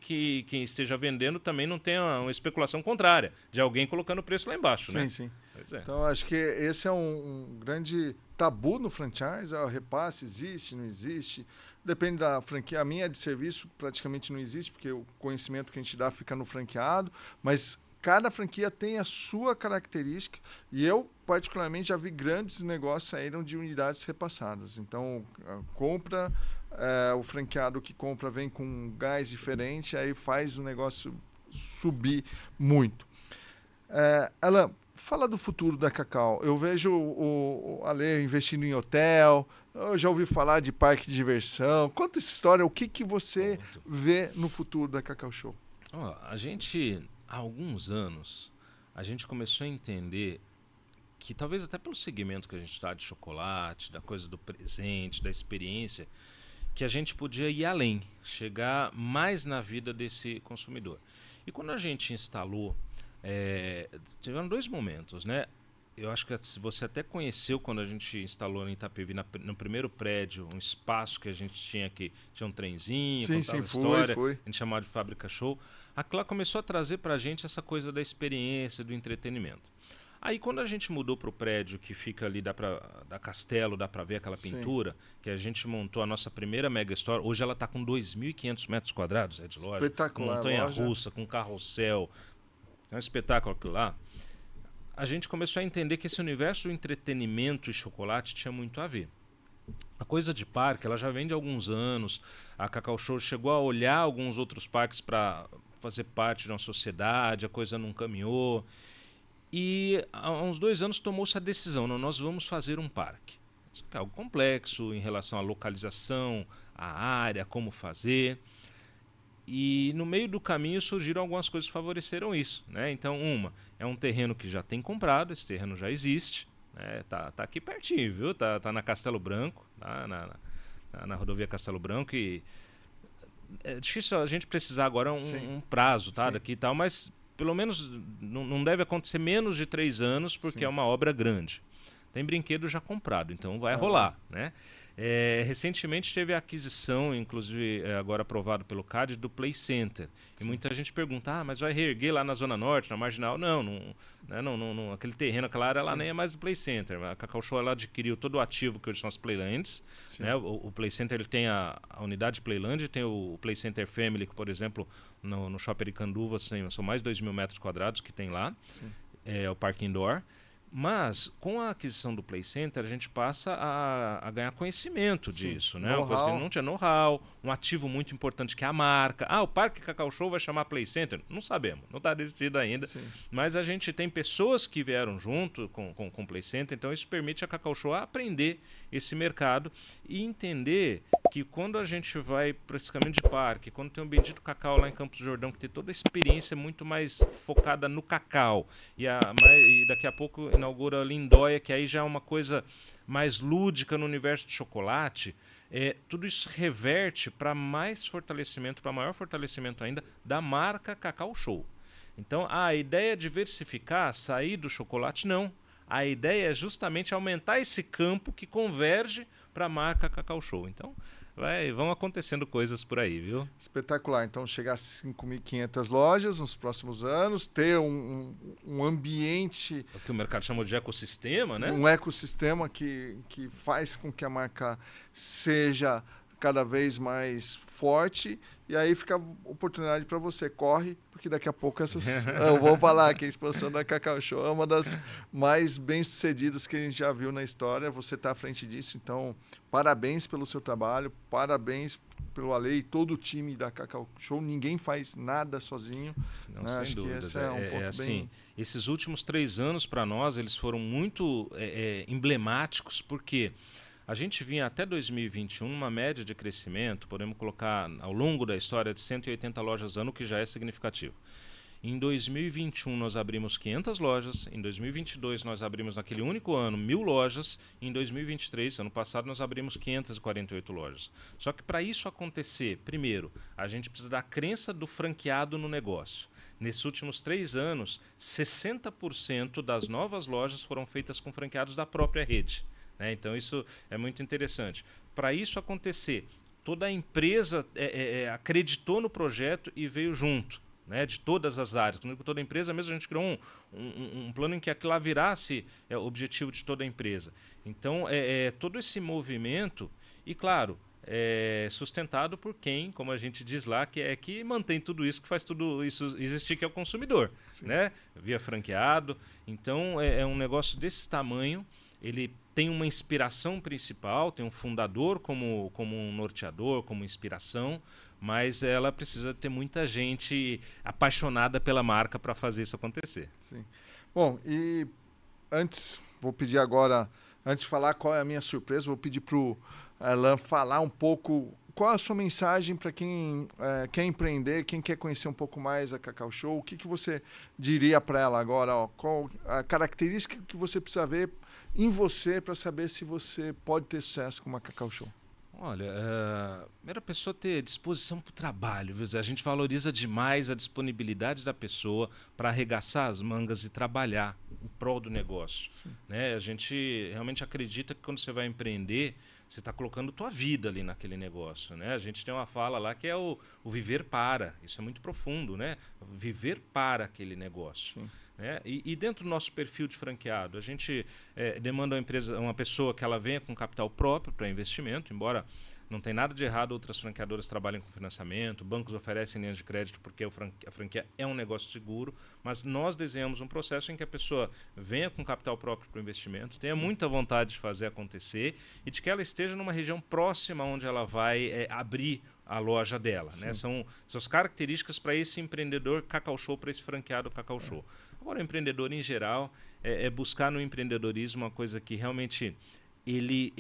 quem esteja vendendo também não tenha uma especulação contrária, de alguém colocando o preço lá embaixo. Sim, né? sim. Pois é. Então, acho que esse é um grande tabu no franchise. O repasse existe, não existe. Depende da franquia. A minha de serviço praticamente não existe, porque o conhecimento que a gente dá fica no franqueado, mas cada franquia tem a sua característica e eu, particularmente, já vi grandes negócios saíram de unidades repassadas. Então, compra, o franqueado que compra vem com um gás diferente, aí faz o negócio subir muito. Alan, fala do futuro da Cacau. Eu vejo o Ale investindo em hotel, eu já ouvi falar de parque de diversão. Conta essa história, o que você vê no futuro da Cacau Show? A gente... Há alguns anos, a gente começou a entender que, talvez até pelo segmento que a gente está de chocolate, da coisa do presente, da experiência, que a gente podia ir além, chegar mais na vida desse consumidor. E quando a gente instalou, tiveram 2 momentos, né? Eu acho que você até conheceu quando a gente instalou em Itapevi, no primeiro prédio, um espaço que a gente tinha aqui, tinha um trenzinho, contava história, a gente chamava de Fábrica Show. Aquilo lá começou a trazer para a gente essa coisa da experiência, do entretenimento. Aí quando a gente mudou para o prédio que fica ali, da Castelo, dá para ver aquela pintura, que a gente montou a nossa primeira mega store, hoje ela está com 2.500 metros quadrados de loja, com montanha-russa, com carrossel, é um espetáculo aquilo lá. A gente começou a entender que esse universo do entretenimento e chocolate tinha muito a ver. A coisa de parque, ela já vem de alguns anos. A Cacau Show chegou a olhar alguns outros parques para fazer parte de uma sociedade, a coisa não caminhou. E há uns 2 anos tomou-se a decisão, não, nós vamos fazer um parque. Isso é algo complexo em relação à localização, à área, como fazer. E no meio do caminho surgiram algumas coisas que favoreceram isso, né? Então, é um terreno que já tem comprado, esse terreno já existe, né? Tá aqui pertinho, viu? Tá na Castelo Branco, tá na rodovia Castelo Branco, e é difícil a gente precisar agora um prazo, tá? Daqui e tal, mas pelo menos não deve acontecer menos de 3 anos, porque é uma obra grande. Tem brinquedo já comprado, então vai rolar, né? Recentemente teve a aquisição, inclusive agora aprovado pelo CAD, do Play Center. E muita gente pergunta, mas vai reerguer lá na Zona Norte, na Marginal? Não, aquele terreno, aquela área lá nem é mais do Play Center. A Cacau Show ela adquiriu todo o ativo que hoje são as Playlands. Né? O Play Center ele tem a unidade Playland, tem o Play Center Family, que, por exemplo, no Shopping Aricanduva são mais de 2.000 metros quadrados que tem lá. É o Parque Indoor. Mas, com a aquisição do Play Center, a gente passa a ganhar conhecimento disso, né? Uma coisa que não tinha know-how, um ativo muito importante que é a marca. O Parque Cacau Show vai chamar Play Center? Não sabemos, não está decidido ainda. Mas a gente tem pessoas que vieram junto com o Play Center, então isso permite a Cacau Show aprender esse mercado e entender que quando a gente vai para esse caminho de parque, quando tem o Bendito Cacau lá em Campos do Jordão, que tem toda a experiência muito mais focada no cacau, e daqui a pouco inaugura a Lindóia, que aí já é uma coisa mais lúdica no universo de chocolate, tudo isso reverte para mais fortalecimento, para maior fortalecimento ainda da marca Cacau Show. Então a ideia é diversificar, sair do chocolate, não. A ideia é justamente aumentar esse campo que converge para a marca Cacau Show. Então vão acontecendo coisas por aí, viu? Espetacular. Então, chegar a 5.500 lojas nos próximos anos, ter um ambiente... O que o mercado chama de ecossistema, né? Um ecossistema que faz com que a marca seja cada vez mais forte, e aí fica a oportunidade para você. Corre, porque daqui a pouco eu vou falar que a expansão da Cacau Show é uma das mais bem-sucedidas que a gente já viu na história. Você está à frente disso, então parabéns pelo seu trabalho, parabéns pelo Ale e todo o time da Cacau Show. Ninguém faz nada sozinho. Não, né? sem Acho dúvidas. que esse é um ponto assim, bem... Esses últimos 3 anos para nós, eles foram muito emblemáticos, porque A gente vinha até 2021 numa média de crescimento, podemos colocar ao longo da história de 180 lojas ano, que já é significativo. Em 2021 nós abrimos 500 lojas, em 2022 nós abrimos naquele único ano 1.000 lojas, em 2023, ano passado, nós abrimos 548 lojas. Só que para isso acontecer, primeiro, a gente precisa da crença do franqueado no negócio. Nesses últimos 3 anos, 60% das novas lojas foram feitas com franqueados da própria rede. Né? Então isso é muito interessante. Para isso acontecer, toda a empresa acreditou no projeto e veio junto. Né, de todas as áreas, com toda a empresa, mesmo a gente criou um plano em que aquilo lá virasse o objetivo de toda a empresa. Então, todo esse movimento, e claro, sustentado por quem, como a gente diz lá, que mantém tudo isso, que faz tudo isso existir, que é o consumidor, né? Via franqueado. Então, é um negócio desse tamanho, ele tem uma inspiração principal, tem um fundador como um norteador, como inspiração, mas ela precisa ter muita gente apaixonada pela marca para fazer isso acontecer. Sim. Bom, e vou pedir agora, antes de falar qual é a minha surpresa, vou pedir para o Alan falar um pouco qual é a sua mensagem para quem quer empreender, quem quer conhecer um pouco mais a Cacau Show. O que você diria para ela agora? Ó, qual a característica que você precisa ver em você para saber se você pode ter sucesso com uma Cacau Show? Olha, primeiro a pessoa ter disposição para o trabalho, viu, Zé? A gente valoriza demais a disponibilidade da pessoa para arregaçar as mangas e trabalhar em prol do negócio. Né? A gente realmente acredita que quando você vai empreender, você está colocando tua vida ali naquele negócio. Né? A gente tem uma fala lá que é o viver para. Isso é muito profundo, né? Viver para aquele negócio. Sim. Né? E dentro do nosso perfil de franqueado, a gente demanda uma pessoa que ela venha com capital próprio para investimento, embora não tem nada de errado outras franqueadoras trabalhem com financiamento, bancos oferecem linhas de crédito porque a franquia é um negócio seguro, mas nós desenhamos um processo em que a pessoa venha com capital próprio para o investimento, tenha muita vontade de fazer acontecer e de que ela esteja numa região próxima onde ela vai abrir a loja dela. Né? São as características para esse empreendedor Cacau Show, para esse franqueado Cacau Show. Agora, o empreendedor em geral é buscar no empreendedorismo uma coisa que realmente ele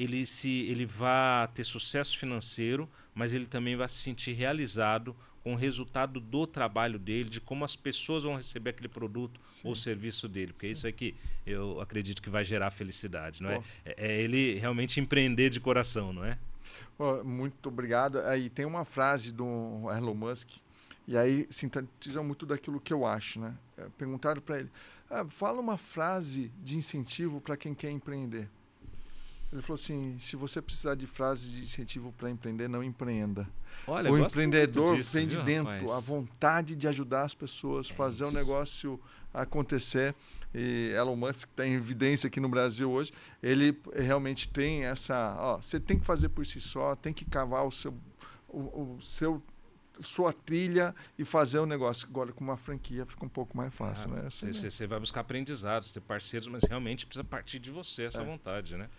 vai ter sucesso financeiro, mas ele também vai se sentir realizado com o resultado do trabalho dele, de como as pessoas vão receber aquele produto ou serviço dele, porque isso é que eu acredito que vai gerar felicidade, não é? É ele realmente empreender de coração, não é? Muito obrigado. Aí tem uma frase do Elon Musk, e aí sintetiza muito daquilo que eu acho, né? Perguntaram para ele, fala uma frase de incentivo para quem quer empreender. Ele falou assim, se você precisar de frase de incentivo para empreender, não empreenda. Olha, o empreendedor disso, vem de dentro, rapaz? a vontade de ajudar as pessoas, fazer o negócio acontecer. E Elon Musk tem evidência aqui no Brasil hoje, ele realmente tem essa... você tem que fazer por si só, tem que cavar sua trilha e fazer o negócio. Agora, com uma franquia, fica um pouco mais fácil. Né? Você vai buscar aprendizados, ter parceiros, mas realmente precisa partir de você, essa vontade, né?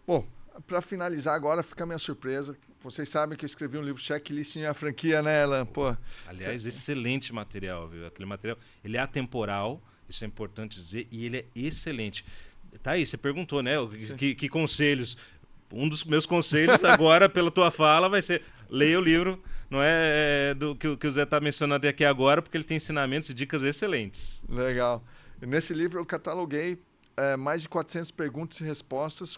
Bom, para finalizar agora, fica a minha surpresa. Vocês sabem que eu escrevi um livro Checklist Minha Franquia, né, Alan? Aliás, excelente material, viu? Aquele material, ele é atemporal, isso é importante dizer, e ele é excelente. Tá aí, você perguntou, né? Que conselhos? Um dos meus conselhos agora, pela tua fala, vai ser leia o livro, não é do que o Zé está mencionando aqui agora, porque ele tem ensinamentos e dicas excelentes. Legal. Nesse livro eu cataloguei mais de 400 perguntas e respostas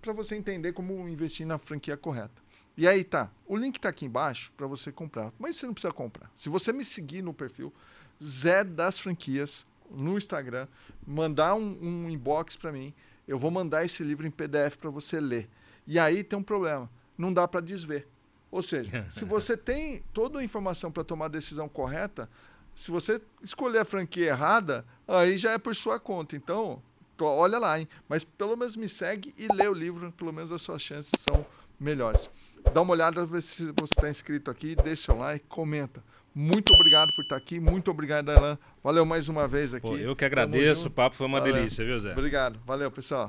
para você entender como investir na franquia correta. E aí o link está aqui embaixo para você comprar, mas você não precisa comprar. Se você me seguir no perfil Zé das Franquias no Instagram, mandar um inbox para mim, eu vou mandar esse livro em PDF para você ler. E aí tem um problema, não dá para desver. Ou seja, se você tem toda a informação para tomar a decisão correta, se você escolher a franquia errada, aí já é por sua conta. Então, olha lá, hein? Mas pelo menos me segue e lê o livro, pelo menos as suas chances são melhores. Dá uma olhada, ver se você está inscrito aqui, deixa seu like, comenta. Muito obrigado por estar aqui, muito obrigado, Alan. Valeu mais uma vez aqui. Eu que agradeço, o papo foi uma delícia, viu, Zé? Obrigado, valeu, pessoal.